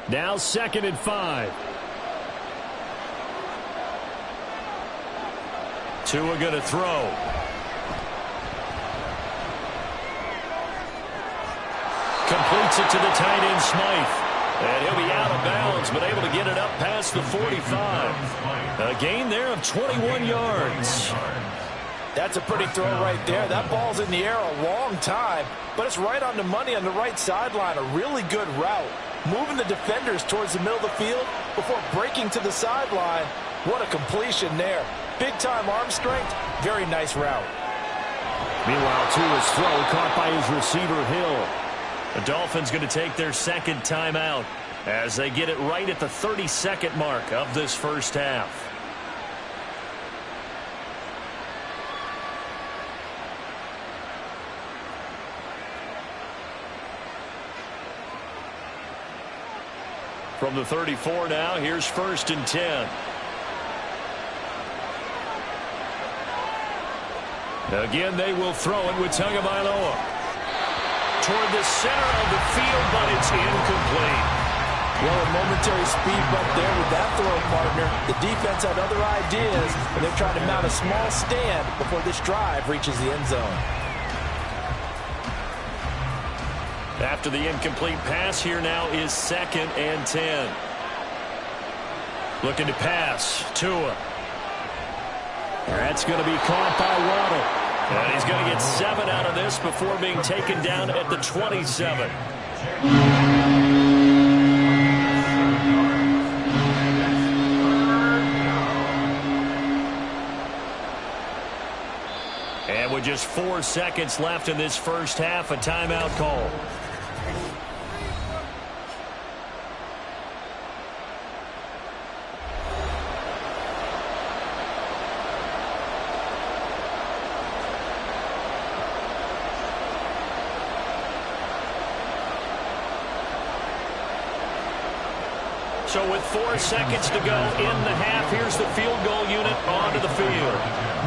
Now 2nd and 5. Tua going to throw. Completes it to the tight end, Smythe. And he'll be out of bounds, but able to get it up past the 45. A gain there of 21 yards. That's a pretty throw right there. That ball's in the air a long time, but it's right on the money on the right sideline. A really good route. Moving the defenders towards the middle of the field before breaking to the sideline. What a completion there. Big-time arm strength. Very nice route. Meanwhile, Tua's throw caught by his receiver, Hill. The Dolphins going to take their second timeout as they get it right at the 32nd mark of this first half. From the 34 now, here's 1st and 10. Again, they will throw it with Tagovailoa. Toward the center of the field, but it's incomplete. Well, a momentary speed bump there with that throw, partner. The defense had other ideas, and they're trying to mount a small stand before this drive reaches the end zone. After the incomplete pass, here now is 2nd and 10. Looking to pass. Tua. That's going to be caught by Waddle. And he's going to get 7 out of this before being taken down at the 27. And with just 4 seconds left in this first half, a timeout call. So with 4 seconds to go in the half, here's the field goal unit onto the field.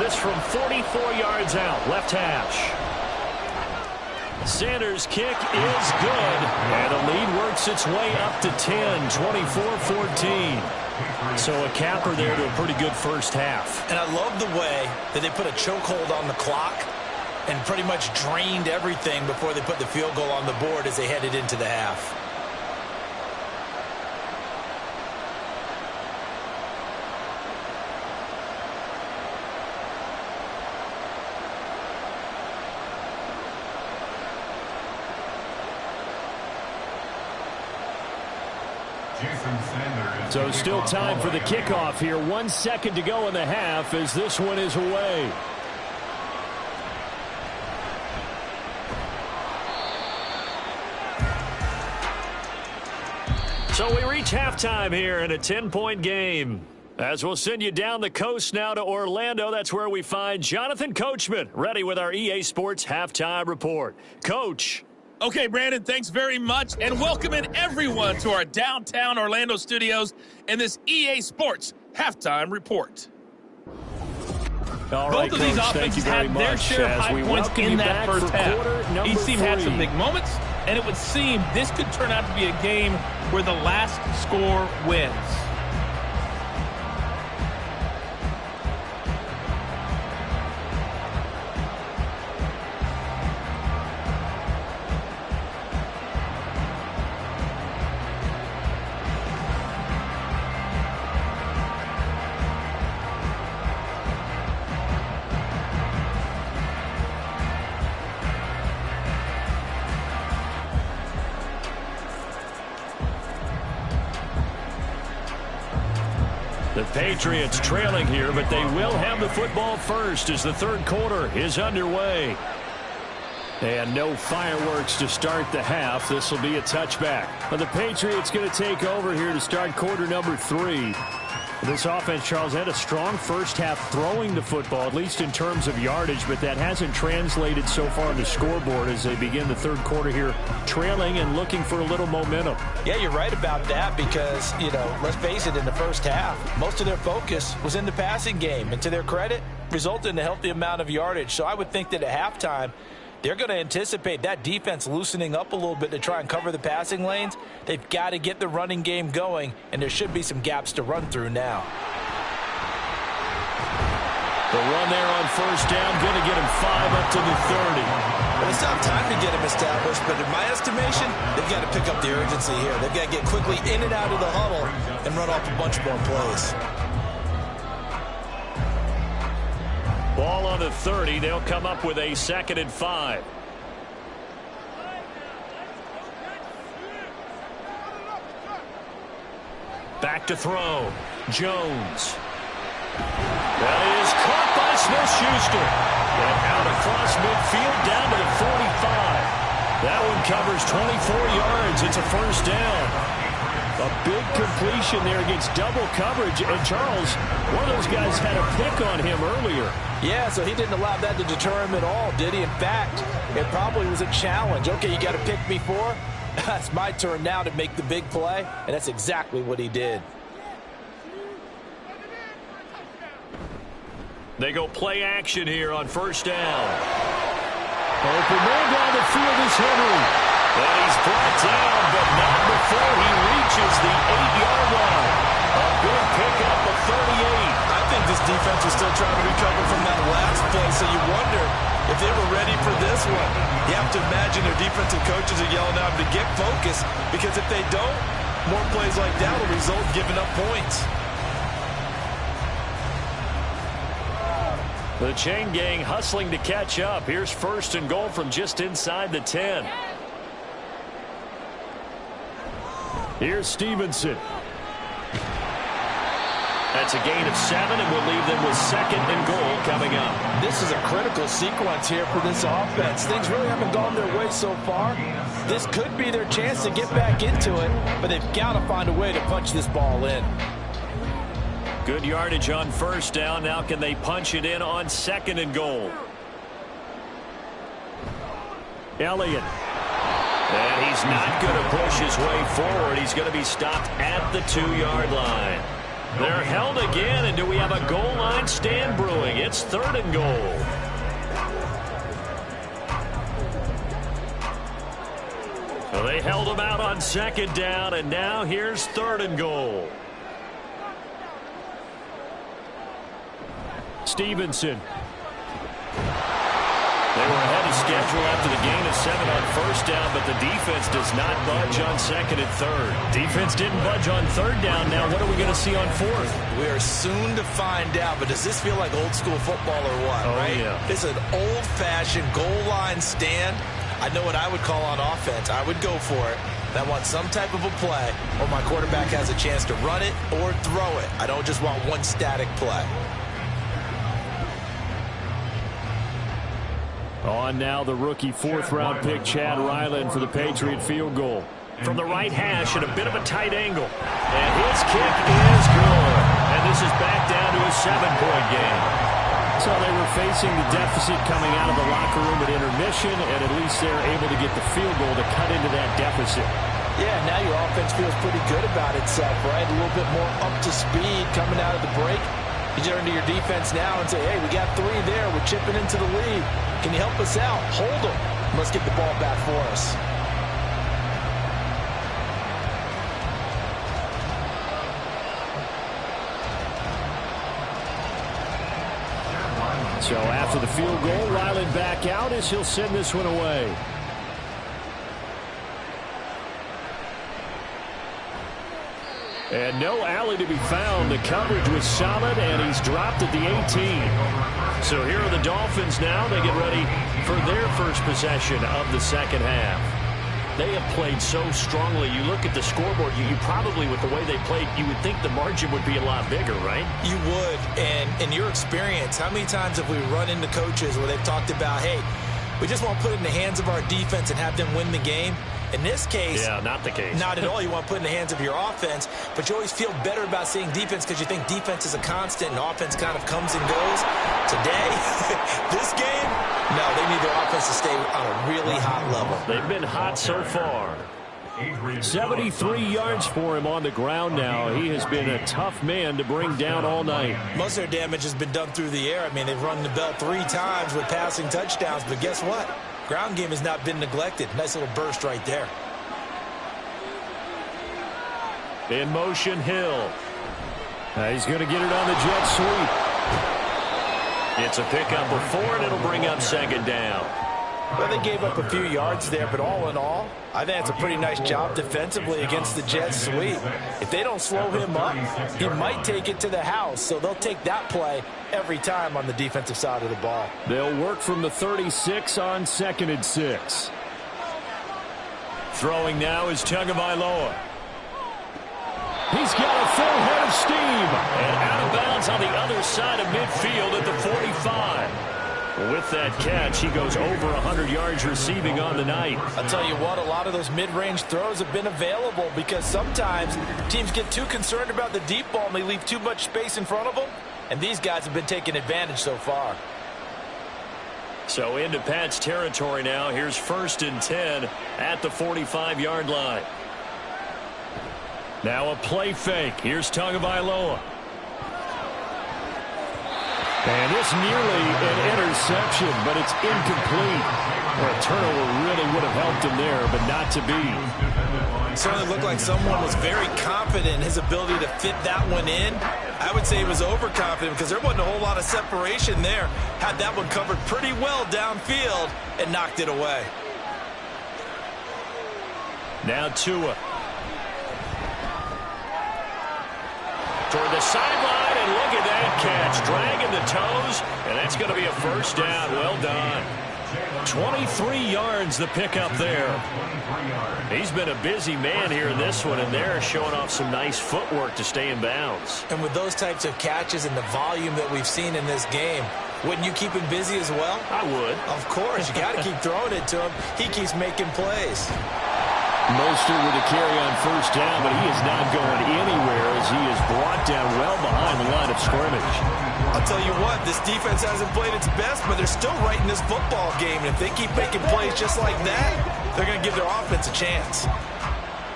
This from 44 yards out, left hash. Sanders' kick is good, and the lead works its way up to 10, 24-14. So a capper there to a pretty good first half. And I love the way that they put a chokehold on the clock and pretty much drained everything before they put the field goal on the board as they headed into the half. So still time for the kickoff here. 1 second to go in the half as this one is away. So we reach halftime here in a 10-point game. As we'll send you down the coast now to Orlando, that's where we find Jonathan Coachman, ready with our EA Sports Halftime Report. Coach. Okay, Brandon, thanks very much, and welcoming everyone to our downtown Orlando studios and this EA Sports Halftime Report. All right, Both of these offenses had their share of high points in that first half. Each team had some big moments, and it would seem this could turn out to be a game where the last score wins. The Patriots trailing here, but they will have the football first as the third quarter is underway. And no fireworks to start the half. This will be a touchback. The Patriots going to take over here to start quarter number 3. This offense, Charles, had a strong first half throwing the football, at least in terms of yardage, but that hasn't translated so far on the scoreboard as they begin the third quarter here, trailing and looking for a little momentum. Yeah, you're right about that because, let's face it, in the first half, most of their focus was in the passing game, and to their credit, resulted in a healthy amount of yardage. So I would think that at halftime, they're going to anticipate that defense loosening up a little bit to try and cover the passing lanes. They've got to get the running game going, and there should be some gaps to run through now. The run there on first down, going to get him 5 up to the 30. Well, it's not time to get him established, but in my estimation, they've got to pick up the urgency here. They've got to get quickly in and out of the huddle and run off a bunch more plays. Ball on the 30. They'll come up with a 2nd and 5. Back to throw. Jones. That is caught by Smith-Schuster. And out across midfield down to the 45. That one covers 24 yards. It's a first down. A big completion there against double coverage. And Charles, one of those guys had a pick on him earlier. Yeah, so he didn't allow that to deter him at all, did he? In fact, it probably was a challenge. Okay, you got to pick me for? It's my turn now to make the big play, and that's exactly what he did. They go play action here on first down. Open man down the field is Henry. And he's brought down, but not before he reaches the 8-yard line. A big pickup of 38. I think this defense was still trying to recover from that last play, so you wonder if they were ready for this one. You have to imagine their defensive coaches are yelling at them to get focused, because if they don't, more plays like that will result in giving up points. The chain gang hustling to catch up. Here's 1st and goal from just inside the 10. Here's Stevenson. That's a gain of 7, and we'll leave them with 2nd and goal coming up. This is a critical sequence here for this offense. Things really haven't gone their way so far. This could be their chance to get back into it, but they've got to find a way to punch this ball in. Good yardage on first down. Now can they punch it in on 2nd and goal? Elliott. And he's not going to push his way forward. He's going to be stopped at the 2-yard line. They're held again, and do we have a goal line stand brewing? It's 3rd and goal. Well, they held him out on 2nd down, and now here's 3rd and goal. Stevenson. They were ahead of schedule after the gain of 7 on first down, but the defense does not budge on 2nd and 3rd. Defense didn't budge on 3rd down. Now what are we going to see on 4th? We are soon to find out, but does this feel like old school football or what, right? Yeah. It's an old-fashioned goal line stand. I know what I would call on offense. I would go for it. I want some type of a play where my quarterback has a chance to run it or throw it. I don't just want one static play. On now the rookie 4th-round pick Chad Ryland for the Patriot field goal. From the right hash at a bit of a tight angle. And his kick is good. And And this is back down to a 7-point game. So they were facing the deficit coming out of the locker room at intermission, and at least they're able to get the field goal to cut into that deficit. Yeah, now your offense feels pretty good about itself, right? A little bit more up to speed coming out of the break. You turn to your defense now and say, hey, we got 3 there. We're chipping into the lead. Can you help us out? Hold them. Let's get the ball back for us. So after the field goal, Ryland back out as he'll send this one away. And no alley to be found. The coverage was solid, and he's dropped at the 18. So here are the Dolphins now. They get ready for their first possession of the second half. They have played so strongly. You look at the scoreboard, you probably, with the way they played, you would think the margin would be a lot bigger, right? You would. And in your experience, how many times have we run into coaches where they've talked about, hey, we just want to put it in the hands of our defense and have them win the game? In this case, yeah, not the case. Not at all. You want to put it in the hands of your offense, but you always feel better about seeing defense because you think defense is a constant and offense kind of comes and goes. Today, this game, no, they need their offense to stay on a really hot level. They've been hot so far. 73 yards for him on the ground now. He has been a tough man to bring down all night. Most of their damage has been done through the air. I mean, they've run the bell 3 times with passing touchdowns, but guess what? Ground game has not been neglected. Nice little burst right there. In motion, Hill. He's going to get it on the jet sweep. It's a pickup of 4, and it'll bring up second down. Well, they gave up a few yards there, but all in all, I think it's a pretty nice job defensively against the jet sweep. If they don't slow him up, he might take it to the house, so they'll take that play every time on the defensive side of the ball. They'll work from the 36 on 2nd and 6. Throwing now is Tagovailoa. He's got a full head of steam. And out of bounds on the other side of midfield at the 45. With that catch, he goes over 100 yards receiving on the night. I'll tell you what, a lot of those mid-range throws have been available because sometimes teams get too concerned about the deep ball and they leave too much space in front of them. And these guys have been taking advantage so far. So into Pat's territory now. Here's 1st and 10 at the 45-yard line. Now a play fake. Here's Tagovailoa. And this nearly an interception, but it's incomplete. Well, a turnover really would have helped him there, but not to be. It certainly looked like someone was very confident in his ability to fit that one in. I would say he was overconfident because there wasn't a whole lot of separation there. Had that one covered pretty well downfield and knocked it away. Now Tua. Toward the sideline, and look at that catch. Dragging the toes, and that's going to be a first down. Well done. 23 yards the pickup there. He's been a busy man here in this one, and they're showing off some nice footwork to stay in bounds. And with those types of catches and the volume that we've seen in this game, wouldn't you keep him busy as well? I would. Of course. You got to keep throwing it to him. He keeps making plays. Mostert with a carry on first down, but he is not going anywhere as he is brought down well behind the line of scrimmage. I'll tell you what, this defense hasn't played its best, but they're still right in this football game. And if they keep making plays just like that, they're going to give their offense a chance.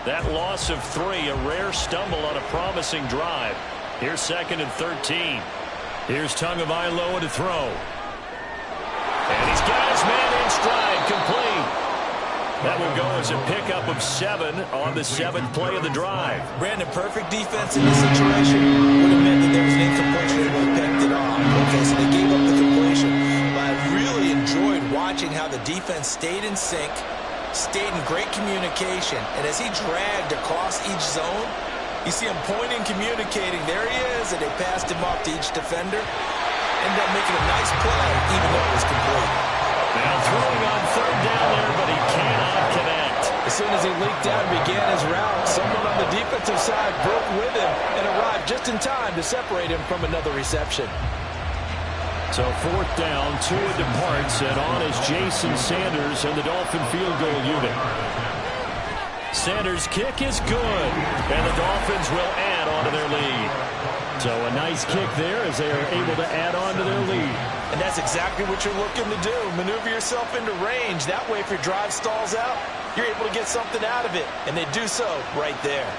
That loss of 3, a rare stumble on a promising drive. Here's 2nd and 13. Here's Tagovailoa to throw. And he's got his man in stride, complete. That will go as a pickup of 7 on the 7th play of the drive. Brandon, perfect defense in this situation would have meant that there was an incompletion and would have picked it off. Okay, so they gave up the completion. But I really enjoyed watching how the defense stayed in sync, stayed in great communication, and as he dragged across each zone, you see him pointing, communicating. There he is, and they passed him off to each defender. Ended up making a nice play, even though it was complete. Now throwing on 3rd down there, but he cannot connect. As soon as he leaked out and began his route, someone on the defensive side broke with him and arrived just in time to separate him from another reception. So 4th down, Tua departs, and on is Jason Sanders and the Dolphin field goal unit. Sanders' kick is good, and the Dolphins will end add on to their lead. So a nice kick there as they are able to add on to their lead. And that's exactly what you're looking to do. Maneuver yourself into range. That way, if your drive stalls out, you're able to get something out of it. And they do so right there.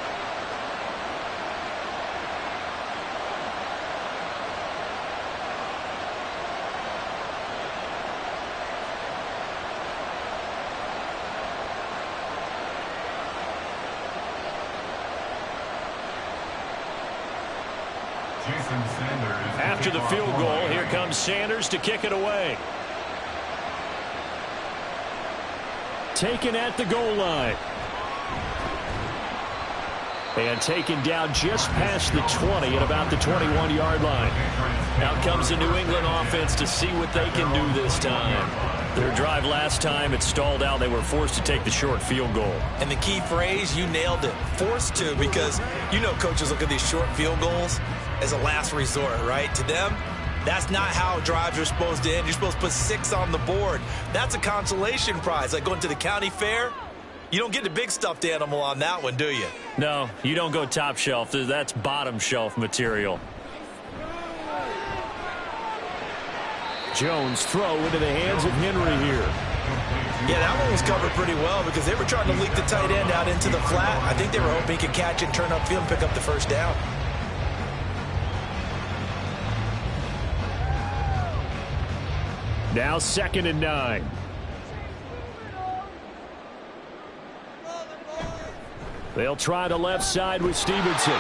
After the field goal, here comes Sanders to kick it away. Taken at the goal line. And taken down just past the 20 at about the 21-yard line. Out comes the New England offense to see what they can do this time. Their drive last time, it stalled out. They were forced to take the short field goal. And the key phrase, you nailed it. Forced to, because you know coaches look at these short field goals as a last resort, right? To them, that's not how drives are supposed to end. You're supposed to put 6 on the board. That's a consolation prize. Like going to the county fair, you don't get the big stuffed animal on that one, do you? No, you don't go top shelf. That's bottom shelf material. Jones throw into the hands of Henry here. Yeah, that one was covered pretty well because they were trying to leak the tight end out into the flat. I think they were hoping he could catch and turn upfield and pick up the first down. Now 2nd and 9. They'll try the left side with Stevenson.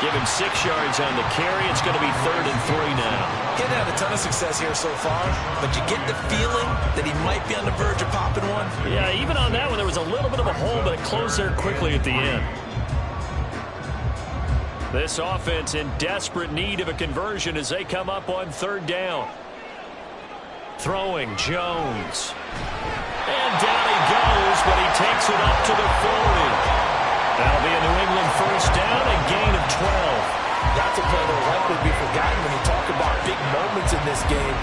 Give him 6 yards on the carry. It's going to be 3rd and 3 now. Getting had a ton of success here so far, but you get the feeling that he might be on the verge of popping one. Yeah, even on that one, there was a little bit of a hole, but it closed there quickly at the end. This offense in desperate need of a conversion as they come up on 3rd down. Throwing Jones. And down he goes, but he takes it up to the 40. That'll be a New England first down, a gain of 12. That's a play that will likely be forgotten when you talk about big moments in this game.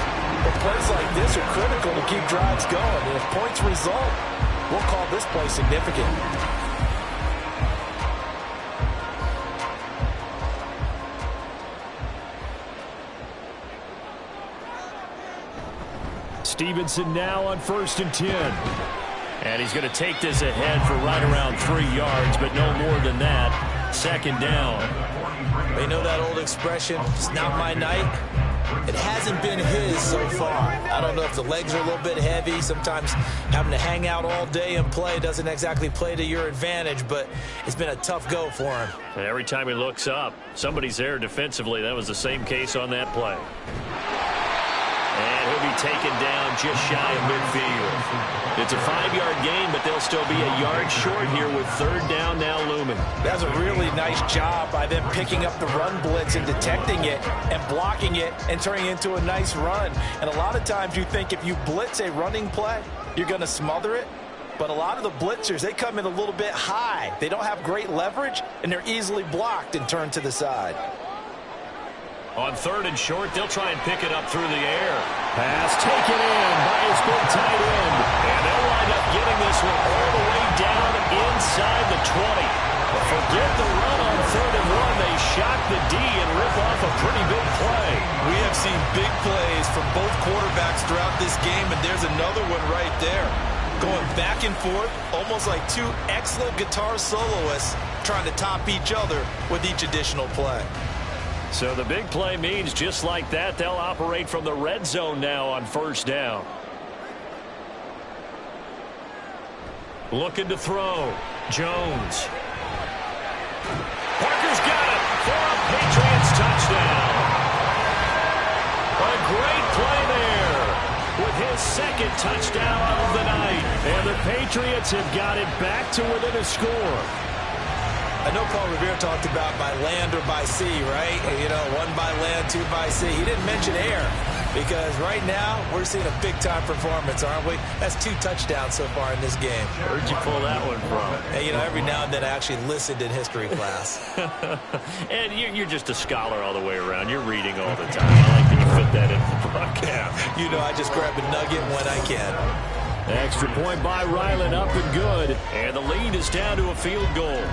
But plays like this are critical to keep drives going. And if points result, we'll call this play significant. Stevenson now on 1st and 10. And he's going to take this ahead for right around 3 yards, but no more than that. 2nd down. They know that old expression, it's not my night. It hasn't been his so far. I don't know if the legs are a little bit heavy. Sometimes having to hang out all day and play doesn't exactly play to your advantage, but it's been a tough go for him. And every time he looks up, somebody's there defensively. That was the same case on that play. And he'll be taken down just shy of midfield. It's a 5-yard gain, but they'll still be a yard short here with 3rd down now looming. That's a really nice job by them picking up the run blitz and detecting it and blocking it and turning it into a nice run. And a lot of times you think if you blitz a running play, you're going to smother it. But a lot of the blitzers, they come in a little bit high. They don't have great leverage, and they're easily blocked and turned to the side. On 3rd and short, they'll try and pick it up through the air. Pass taken in by his big tight end. And they'll wind up getting this one all the way down inside the 20. But forget the run on 3rd and 1. They shock the D and rip off a pretty big play. We have seen big plays from both quarterbacks throughout this game, and there's another one right there. Going back and forth, almost like 2 excellent guitar soloists trying to top each other with each additional play. So the big play means just like that, they'll operate from the red zone now on 1st down. Looking to throw. Jones. Parker's got it for a Patriots touchdown. A great play there with his 2nd touchdown of the night. And the Patriots have got it back to within a score. I know Paul Revere talked about by land or by sea, right? You know, 1 by land, 2 by sea. He didn't mention air because right now we're seeing a big-time performance, aren't we? That's 2 touchdowns so far in this game. Where'd you pull that one from? And, you know, every now and then I actually listened in history class. And you're just a scholar all the way around. You're reading all the time. I like that you fit that in the broadcast. You know, I just grab a nugget when I can. Extra point by Ryland, up and good. And the lead is down to a field goal.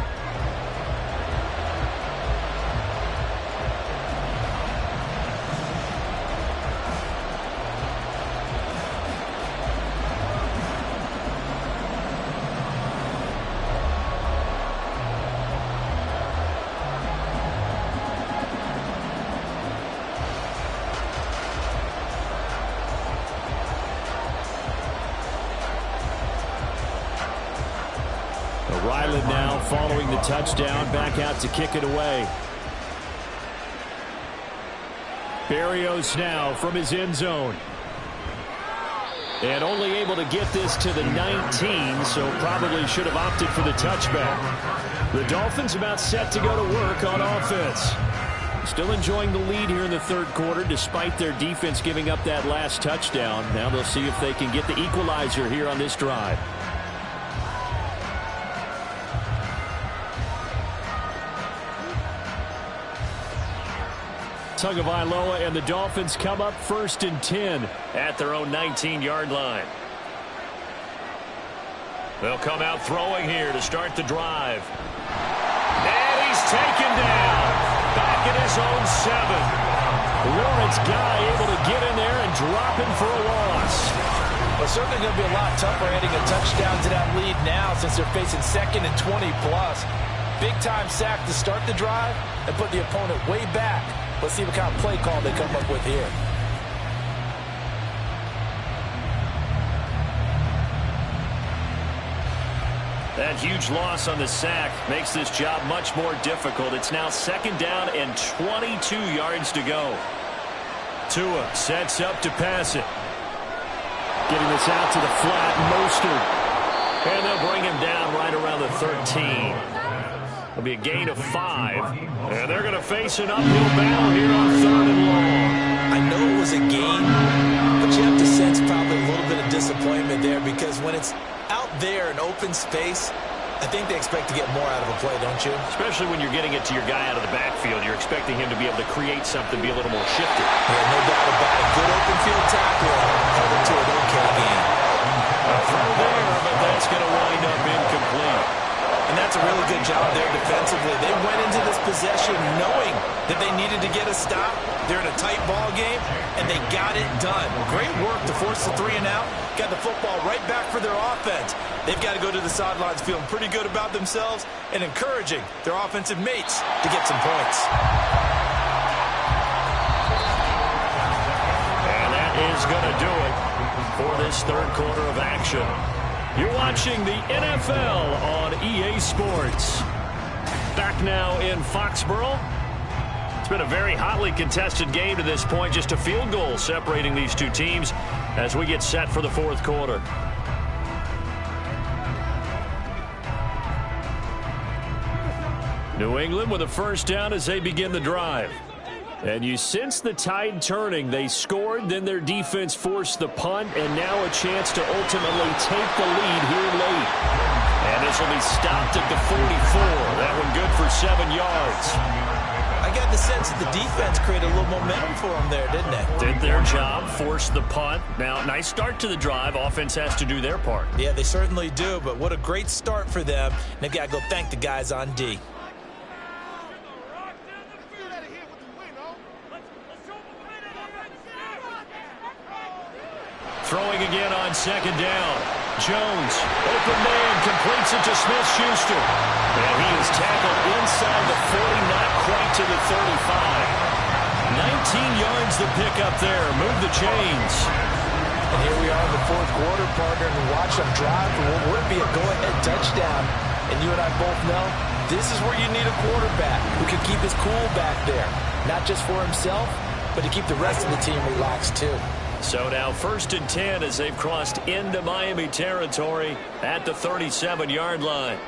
Ryland now following the touchdown, back out to kick it away. Berrios now from his end zone. And only able to get this to the 19, so probably should have opted for the touchback. The Dolphins about set to go to work on offense. Still enjoying the lead here in the third quarter despite their defense giving up that last touchdown. Now they'll see if they can get the equalizer here on this drive. Tagovailoa and the Dolphins come up 1st and 10 at their own 19-yard line. They'll come out throwing here to start the drive. And he's taken down back at his own 7. Lawrence Guy able to get in there and drop him for a loss. Well, it's certainly going to be a lot tougher adding a touchdown to that lead now since they're facing 2nd and 20+. Big-time sack to start the drive and put the opponent way back. Let's see what kind of play call they come up with here. That huge loss on the sack makes this job much more difficult. It's now 2nd down and 22 yards to go. Tua sets up to pass it. Getting this out to the flat, Mostert. And they'll bring him down right around the 13. It'll be a gain of 5. And they're going to face an uphill battle here on 3rd and long. I know it was a gain, but you have to sense probably a little bit of disappointment there because when it's out there in open space, I think they expect to get more out of a play, don't you? Especially when you're getting it to your guy out of the backfield. You're expecting him to be able to create something, be a little more shifty. Yeah, no doubt about it. Good open field tackle held him to an okay game. A throw there, but that's going to wind up incomplete. And that's a really good job there defensively. They went into this possession knowing that they needed to get a stop. They're in a tight ball game, and they got it done. Great work to force the 3 and out. Got the football right back for their offense. They've got to go to the sidelines feeling pretty good about themselves and encouraging their offensive mates to get some points. And that is going to do it for this third quarter of action. You're watching the NFL on EA Sports. Back now in Foxborough. It's been a very hotly contested game to this point. Just a field goal separating these two teams as we get set for the fourth quarter. New England with a first down as they begin the drive. And you sense the tide turning. They scored, then their defense forced the punt, and now a chance to ultimately take the lead here late. And this will be stopped at the 44. That one good for 7 yards. I got the sense that the defense created a little momentum for them there, didn't they? Did their job, forced the punt. Now, nice start to the drive. Offense has to do their part. Yeah, they certainly do, but what a great start for them. And they've got to go thank the guys on D. Throwing again on 2nd down. Jones, open man, completes it to Smith-Schuster. And he is tackled inside the 40, not quite to the 35. 19 yards the pick up there. Move the chains. And here we are in the fourth quarter, partner, and watch them drive for what would be a go-ahead touchdown. And you and I both know this is where you need a quarterback who can keep his cool back there. Not just for himself, but to keep the rest of the team relaxed too. So now 1st and 10 as they've crossed into Miami territory at the 37-yard line.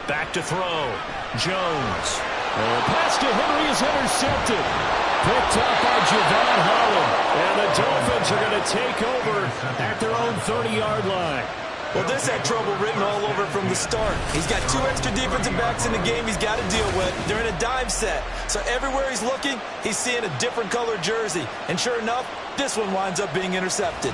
Back to throw. Jones. The pass to Henry is intercepted. Picked up by Javon Holland. And the Dolphins are going to take over at their own 30-yard line. Well, this had trouble written all over from the start. He's got 2 extra defensive backs in the game he's got to deal with. They're in a dime set. So everywhere he's looking, he's seeing a different color jersey. And sure enough, this one winds up being intercepted.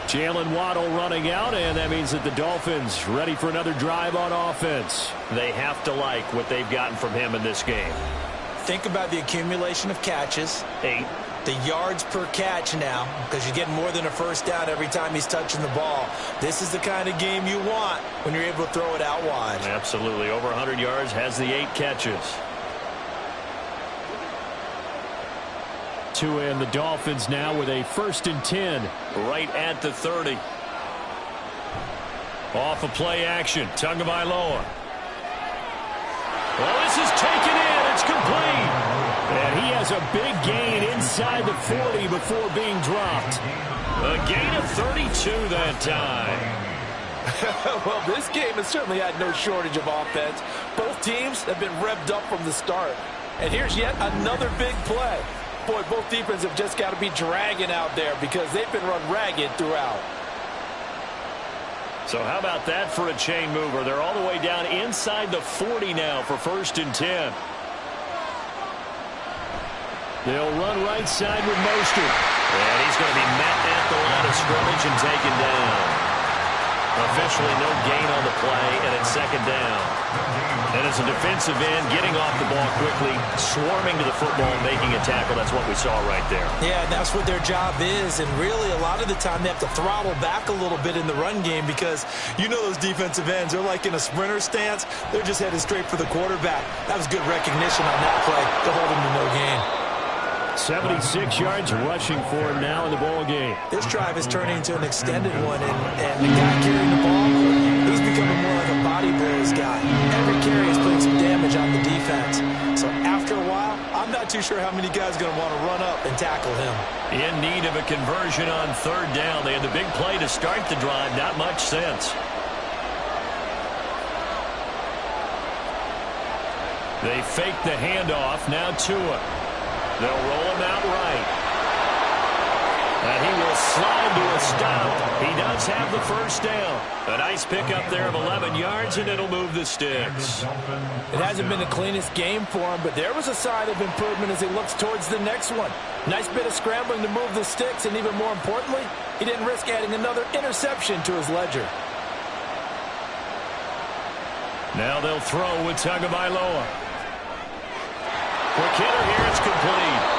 Jalen Waddle running out, and that means that the Dolphins ready for another drive on offense. They have to like what they've gotten from him in this game. Think about the accumulation of catches. 8. The yards per catch now, because you're getting more than a first down every time he's touching the ball. This is the kind of game you want when you're able to throw it out wide. Absolutely. Over 100 yards, has the 8 catches. Tua and the Dolphins now with a 1st and 10. Right at the 30. Off of play action. Tagovailoa. Well, this is taken in. It's complete. And he has a big gain inside the 40 before being dropped. A gain of 32 that time. Well, this game has certainly had no shortage of offense. Both teams have been revved up from the start. And here's yet another big play. Boy, both defenses have just got to be dragging out there because they've been run ragged throughout. So how about that for a chain mover? They're all the way down inside the 40 now for 1st and 10. They'll run right side with Mostert. And he's going to be met at the line of scrimmage and taken down. Officially no gain on the play, and it's 2nd down. And as a defensive end, getting off the ball quickly, swarming to the football, making a tackle. That's what we saw right there. Yeah, and that's what their job is. And really, a lot of the time, they have to throttle back a little bit in the run game because you know those defensive ends, they're like in a sprinter stance. They're just headed straight for the quarterback. That was good recognition on that play to hold him to no gain. 76 yards rushing for him now in the ball game. This drive is turning into an extended one, and the guy carrying the ball, he's becoming more like a body blows guy. Every carry is putting some damage on the defense. So after a while, I'm not too sure how many guys are going to want to run up and tackle him. In need of a conversion on 3rd down. They had the big play to start the drive. Not much sense. They fake the handoff. Now Tua. They'll roll him out right. And he will slide to a stop. He does have the 1st down. A nice pickup there of 11 yards, and it'll move the sticks. It hasn't been the cleanest game for him, but there was a sign of improvement as he looks towards the next one. Nice bit of scrambling to move the sticks, and even more importantly, he didn't risk adding another interception to his ledger. Now they'll throw with Tagovailoa. Quick hitter here, it's complete.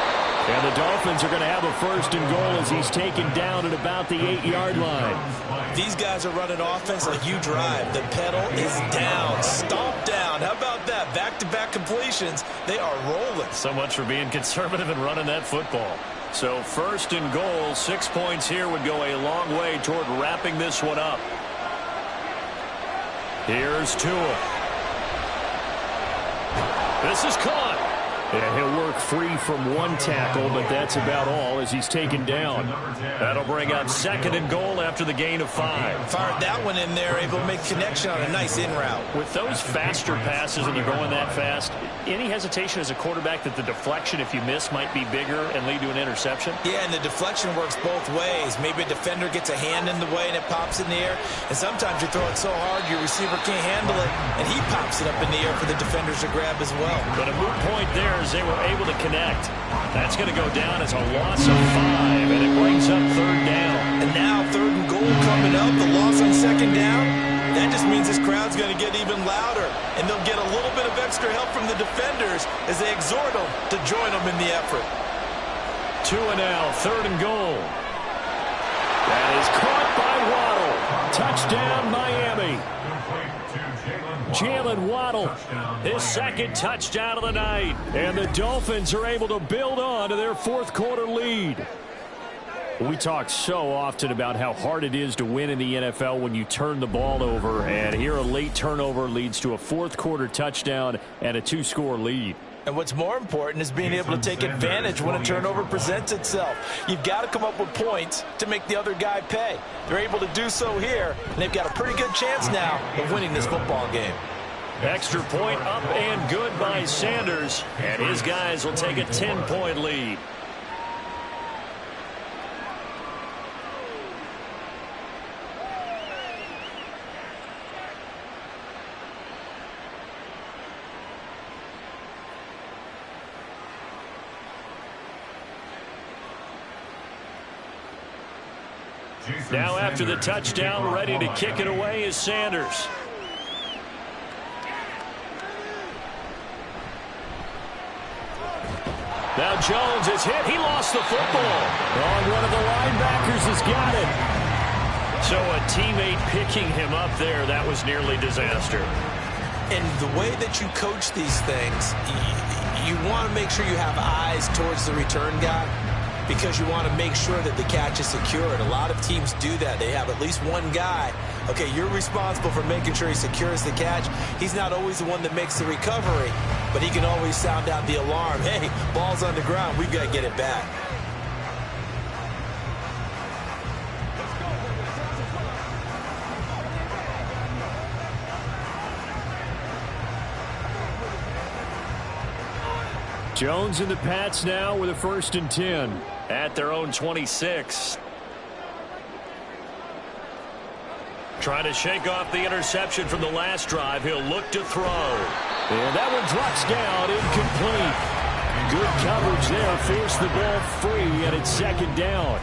And the Dolphins are going to have a 1st and goal as he's taken down at about the 8-yard line. These guys are running offense like you drive. The pedal is down, stomped down. How about that? Back-to-back completions. They are rolling. So much for being conservative and running that football. So 1st and goal, 6 points here would go a long way toward wrapping this one up. Here's Tua. This is caught. And he'll work free from one tackle, but that's about all as he's taken down. That'll bring up 2nd and goal after the gain of 5. Fired that one in there, able to make connection on a nice in route. With those faster passes and you're going that fast, any hesitation as a quarterback that the deflection, if you miss, might be bigger and lead to an interception? Yeah, and the deflection works both ways. Maybe a defender gets a hand in the way and it pops in the air. And sometimes you throw it so hard your receiver can't handle it, and he pops it up in the air for the defenders to grab as well. But a moot point there as they were able to connect. That's going to go down as a loss of 5, and it brings up 3rd down. And now 3rd and goal coming up, the loss on 2nd down. That just means this crowd's going to get even louder, and they'll get a little bit of extra help from the defenders as they exhort them to join them in the effort. Tua now, 3rd and goal. That is caught by Waddle. Touchdown, Miami. Jalen Waddle, his 2nd touchdown of the night. And the Dolphins are able to build on to their 4th quarter lead. We talk so often about how hard it is to win in the NFL when you turn the ball over. And here a late turnover leads to a 4th quarter touchdown and a 2-score lead. And what's more important is being able to take advantage when a turnover presents itself. You've got to come up with points to make the other guy pay. They're able to do so here, and they've got a pretty good chance now of winning this football game. Extra point up and good by Sanders, and his guys will take a 10-point lead. Now after the touchdown, ready to kick it away is Sanders. Now Jones is hit. He lost the football. Oh, one of the linebackers has got it. So a teammate picking him up there, that was nearly disaster. And the way that you coach these things, you want to make sure you have eyes towards the return guy. because you want to make sure that the catch is secured. A lot of teams do that. They have at least one guy. Okay, you're responsible for making sure he secures the catch. He's not always the one that makes the recovery, but he can always sound out the alarm. Hey, ball's on the ground. We've got to get it back. Jones and the Pats now with a 1st and 10. At their own 26. Trying to shake off the interception from the last drive. He'll look to throw. And that one drops down, incomplete. Good coverage there, forced the ball free, and it's 2nd down.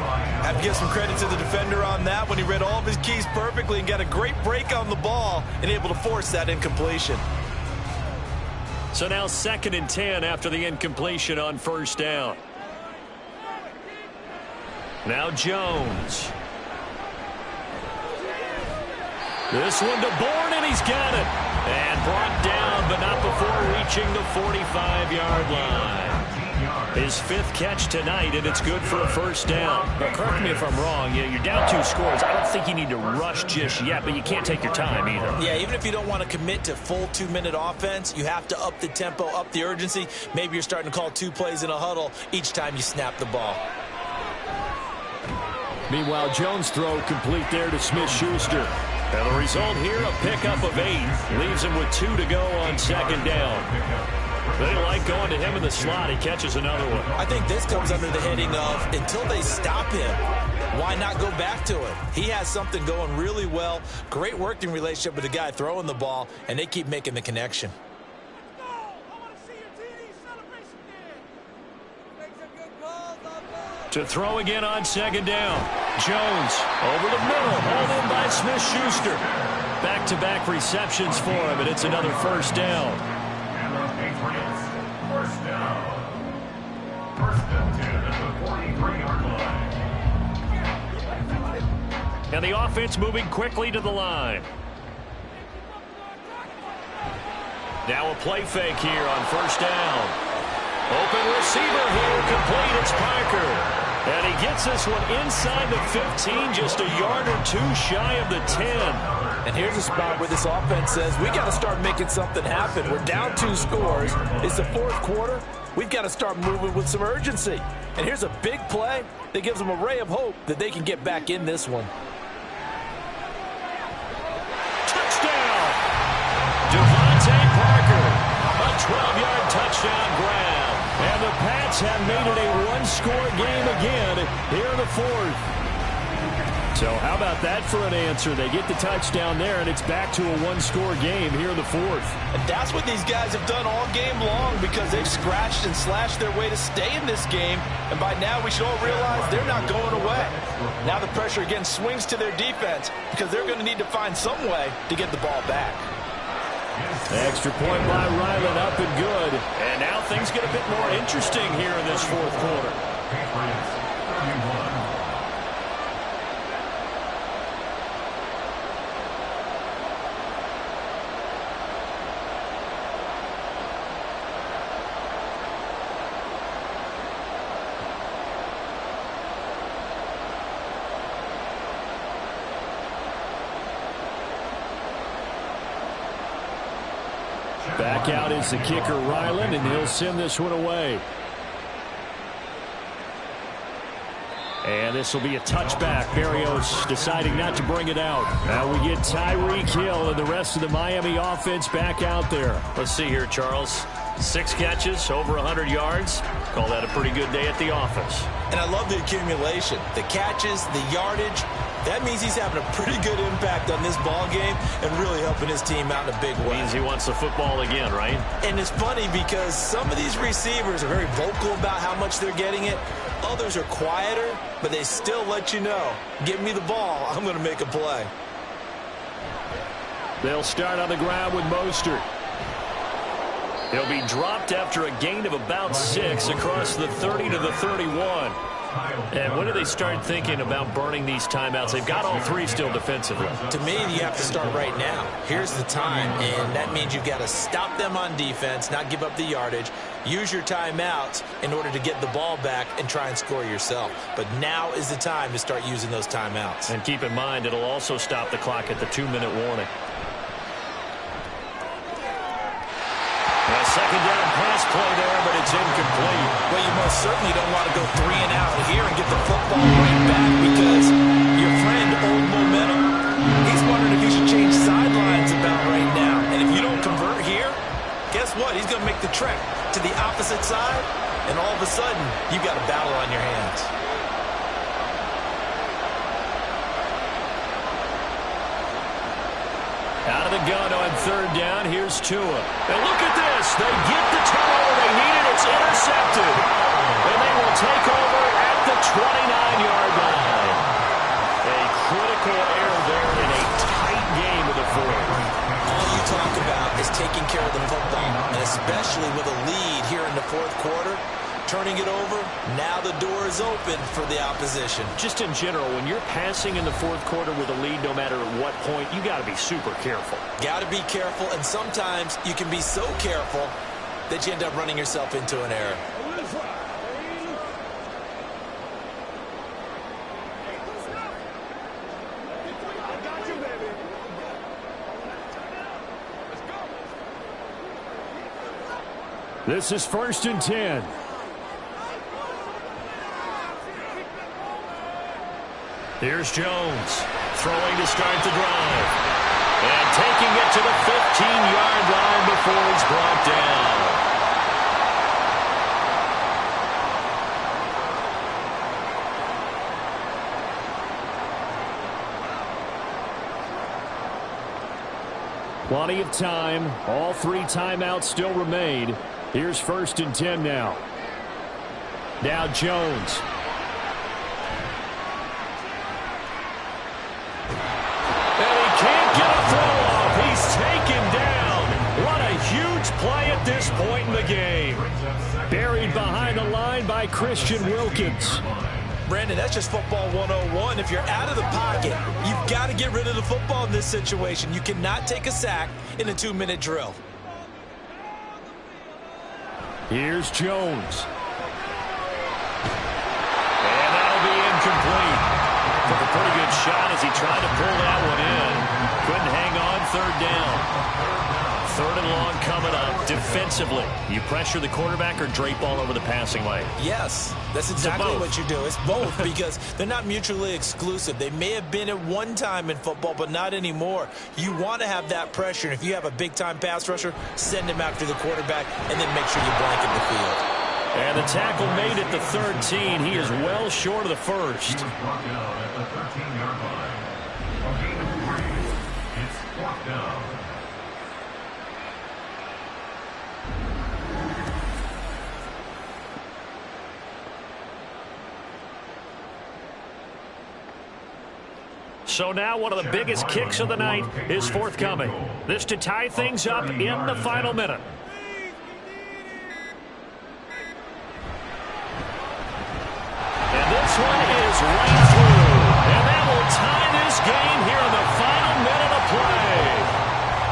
I have to give some credit to the defender on that when he read all of his keys perfectly and got a great break on the ball and able to force that incompletion. So now 2nd and 10 after the incompletion on 1st down. Now Jones. This one to Bourne, and he's got it. And brought down, but not before reaching the 45-yard line. His 5th catch tonight, and it's good for a 1st down. Now, correct me if I'm wrong. You're down 2 scores. I don't think you need to rush just yet, but you can't take your time either. Yeah, even if you don't want to commit to full 2-minute offense, you have to up the tempo, up the urgency. Maybe you're starting to call 2 plays in a huddle each time you snap the ball. Meanwhile, Jones' throw complete there to Smith-Schuster. And the result here, a pickup of 8. Leaves him with 2 to go on 2nd down. They like going to him in the slot. He catches another one. I think this comes under the heading of until they stop him, why not go back to it? He has something going really well. Great working relationship with the guy throwing the ball, and they keep making the connection. To throw again on 2nd down. Jones over the middle, hauled in by Smith-Schuster. Back-to-back receptions for him, and it's another 1st down. Patriots, 1st down. 1st and 10 at the 43-yard line. And the offense moving quickly to the line. Now a play fake here on 1st down. Open receiver here, complete. It's Parker. And he gets this one inside the 15, just a yard or 2 shy of the 10. And here's a spot where this offense says, we got to start making something happen. We're down 2 scores. It's the 4th quarter. We've got to start moving with some urgency. And here's a big play that gives them a ray of hope that they can get back in this one. Touchdown! Devontae Parker. A 12-yard touchdown grab. And the Pats have made it a 1-score game again here in the 4th. So how about that for an answer? They get the touchdown there, and it's back to a 1-score game here in the 4th. And that's what these guys have done all game long because they've scratched and slashed their way to stay in this game. And by now we should all realize they're not going away. Now the pressure again swings to their defense because they're going to need to find some way to get the ball back. Extra point by Ryland, up and good. And now things get a bit more interesting here in this 4th quarter. Patriots, 31. Back out is the kicker, Ryland, and he'll send this one away. And this will be a touchback. Berrios deciding not to bring it out. Now we get Tyreek Hill and the rest of the Miami offense back out there. Let's see here, Charles. 6 catches, over 100 yards. Call that a pretty good day at the office. And I love the accumulation. The catches, the yardage. That means he's having a pretty good impact on this ball game and really helping his team out in a big way. Means he wants the football again, right? And it's funny because some of these receivers are very vocal about how much they're getting it. Others are quieter, but they still let you know, give me the ball, I'm going to make a play. They'll start on the ground with Mostert. He'll be dropped after a gain of about 6 across the 30 to the 31. And when do they start thinking about burning these timeouts? They've got all three still defensively. To me, you have to start right now. Here's the time, and that means you've got to stop them on defense, not give up the yardage, use your timeouts in order to get the ball back and try and score yourself. But now is the time to start using those timeouts. And keep in mind, it'll also stop the clock at the 2-minute warning. A second down pass play there, but it's incomplete. Well, you most certainly don't want to go 3 and out here and get the football right back, because your friend, Old Momentum, he's wondering if he should change sidelines about right now. And if you don't convert here, guess what? He's going to make the trek to the opposite side, and all of a sudden, you've got a battle on your hands. Out of the gun on third down, here's Tua. And look at this. They get the turnover they needed. It's intercepted. And they will take over at the 29-yard line. A critical error there in a tight game of the fourth. All you talk about is taking care of the football, and especially with a lead here in the fourth quarter. Turning it over, now the door is open for the opposition. Just in general, when you're passing in the fourth quarter with a lead, no matter at what point, you got to be super careful. Got to be careful, and sometimes you can be so careful that you end up running yourself into an error. This is 1st and 10. Here's Jones, throwing to start the drive. And taking it to the 15-yard line before he's brought down. Plenty of time. All 3 timeouts still remain. Here's 1st and 10 now. Now Jones. He's taken down. What a huge play at this point in the game. Buried behind the line by Christian Wilkins. Brandon, that's just football 101. If you're out of the pocket, you've got to get rid of the football in this situation. You cannot take a sack in a 2-minute drill. Here's Jones. And that'll be incomplete. Took a pretty good shot as he tried to pull that one in. Couldn't hang on, third down. 3rd and long coming up. Defensively, you pressure the quarterback or drape all over the passing lane? Yes, that's exactly what you do. It's both, because they're not mutually exclusive. They may have been at one time in football, but not anymore. You want to have that pressure, and if you have a big-time pass rusher, send him after the quarterback, and then make sure you blanket the field. And the tackle made at the 13. He is well short of the first. He was brought down at the 13-yard line. On gain of 3, it's 4th down. So now one of the biggest kicks of the night is forthcoming. This to tie things up in the final minute. And this one is right through. And that will tie this game here in the final minute of play.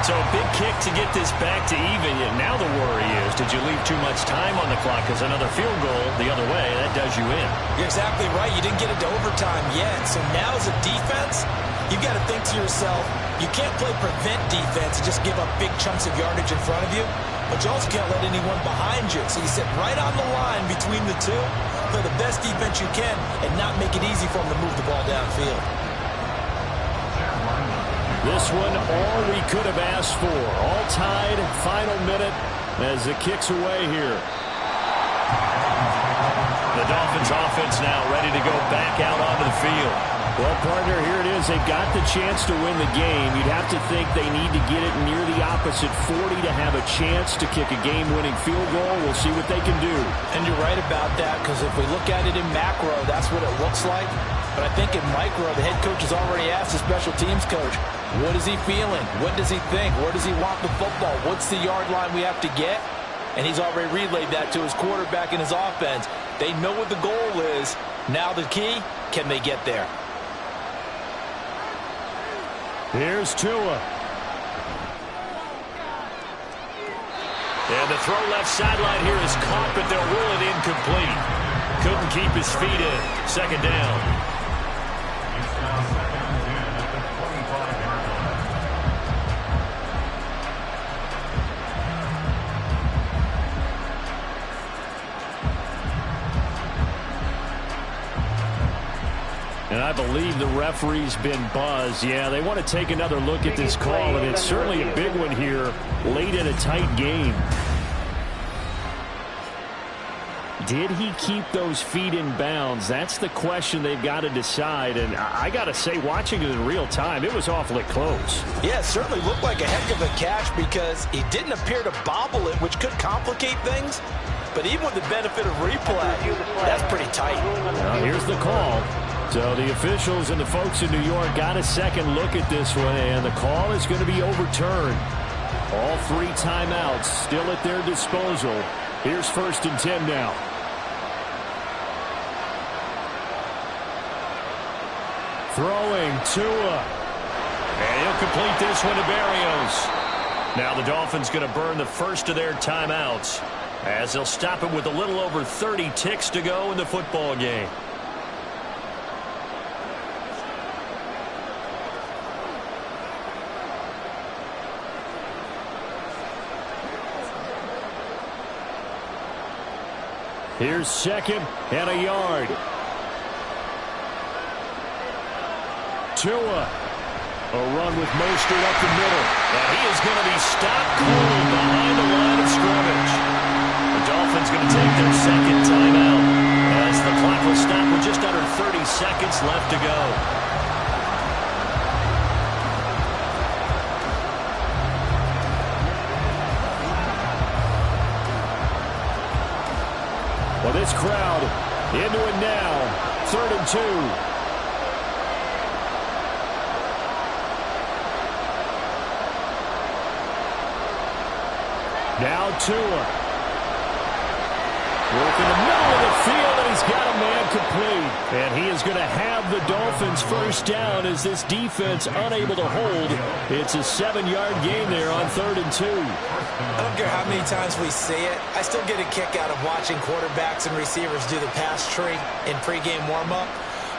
So a big kick to get this back to even. Yet now the worry is, did you leave too much time on the clock? Because another field goal the other way, that does you in. You're exactly right. You didn't get it to overtime yet. So now as a defense, you've got to think to yourself, you can't play prevent defense and just give up big chunks of yardage in front of you. But you also can't let anyone behind you. So you sit right on the line between the two, play the best defense you can, and not make it easy for them to move the ball downfield. This one, all we could have asked for. All tied, final minute as it kicks away here. The Dolphins offense now ready to go back out onto the field. Well, partner, here it is. They've got the chance to win the game. You'd have to think they need to get it near the opposite 40 to have a chance to kick a game-winning field goal. We'll see what they can do. And you're right about that, because if we look at it in macro, that's what it looks like. But I think in micro, the head coach has already asked the special teams coach, what is he feeling? What does he think? Where does he want the football? What's the yard line we have to get? And he's already relayed that to his quarterback and his offense. They know what the goal is, Now the key, can they get there? Here's Tua. And the throw left sideline here is caught, but they'll rule it incomplete. Couldn't keep his feet in. Second down. It's now second and 10 at the 25-yard line. And I believe the referee's been buzzed. Yeah, they want to take another look at this call, and it's certainly a big one here late in a tight game. Did he keep those feet in bounds? That's the question they've got to decide. And I got to say, watching it in real time, it was awfully close. Yeah, it certainly looked like a heck of a catch because he didn't appear to bobble it, which could complicate things. But even with the benefit of replay, that's pretty tight. Now, here's the call. So the officials and the folks in New York got a second look at this one, and the call is going to be overturned. All 3 timeouts still at their disposal. Here's 1st and 10 now. Throwing Tua. And he'll complete this one to Berrios. Now the Dolphins going to burn the first of their timeouts as they'll stop it with a little over 30 ticks to go in the football game. Here's 2nd and a yard. Tua. A run with Mostert up the middle. And he is going to be stopped cold behind the line of scrimmage. The Dolphins going to take their 2nd timeout as the clock will stop with just under 30 seconds left to go. Well, this crowd into it now. 3rd and 2. Now Tua. Working the middle of the field, and he's got a man complete. And he is going to have the Dolphins first down as this defense unable to hold. It's a 7-yard gain there on 3rd and 2. I don't care how many times we see it. I still get a kick out of watching quarterbacks and receivers do the pass tree in pregame warm-up.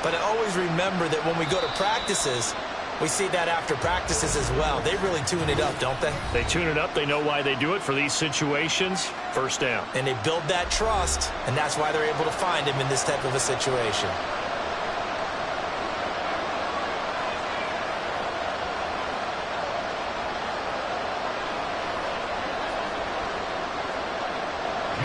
But I always remember that when we go to practices, we see that after practices as well. They really tune it up, don't they? They tune it up. They know why they do it for these situations. First down. And they build that trust, and that's why they're able to find him in this type of a situation.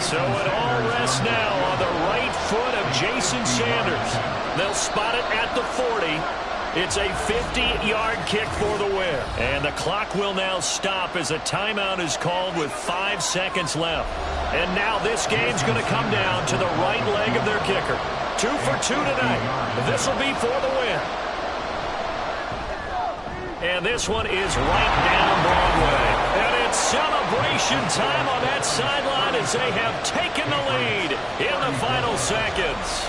So it all rests now on the right foot of Jason Sanders. They'll spot it at the 40. It's a 50-yard kick for the win. And the clock will now stop as a timeout is called with 5 seconds left. And now this game's going to come down to the right leg of their kicker. 2 for 2 tonight. This will be for the win. And this one is right down Broadway. And it's celebration time on that sideline as they have taken the lead in the final seconds.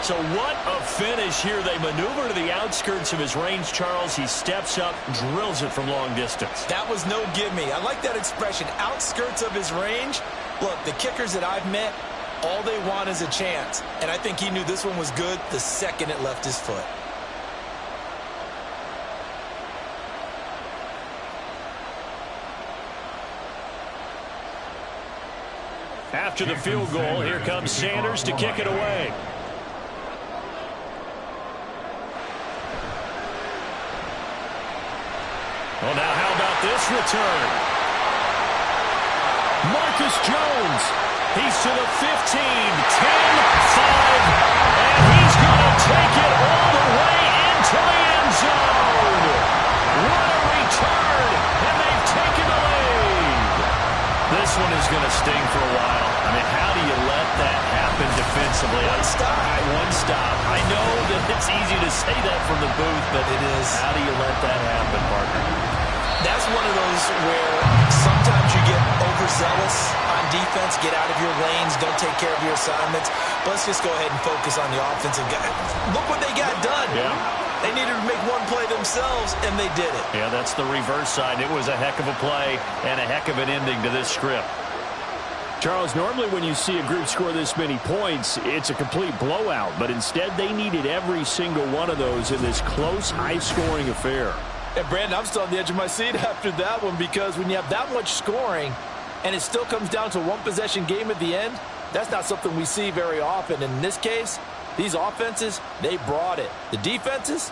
So what a finish here. They maneuver to the outskirts of his range, Charles. He steps up, drills it from long distance. That was no gimme. I like that expression, outskirts of his range. Look, the kickers that I've met, all they want is a chance. And I think he knew this one was good the second it left his foot. After the field goal, here comes Sanders to kick it away. Well, now how about this return? Marcus Jones. He's to the 15, 10, 5, and he's going to take it all the way into the end zone. What a return, and they've taken the lead. This one is going to sting for a while. I mean, how do you let that happen defensively? One stop. One stop. I know that it's easy to say that from the booth, but it is. How do you let that happen, partner? That's one of those where sometimes you get overzealous on defense, get out of your lanes, don't take care of your assignments. But let's just go ahead and focus on the offensive guy. Look what they got done. Yeah. They needed to make one play themselves, and they did it. Yeah, that's the reverse side. It was a heck of a play and a heck of an ending to this script. Charles, normally when you see a group score this many points, it's a complete blowout. But instead, they needed every single one of those in this close, high-scoring affair. And, Brandon, I'm still on the edge of my seat after that one, because when you have that much scoring and it still comes down to a one-possession game at the end, that's not something we see very often. And in this case, these offenses, they brought it. The defenses,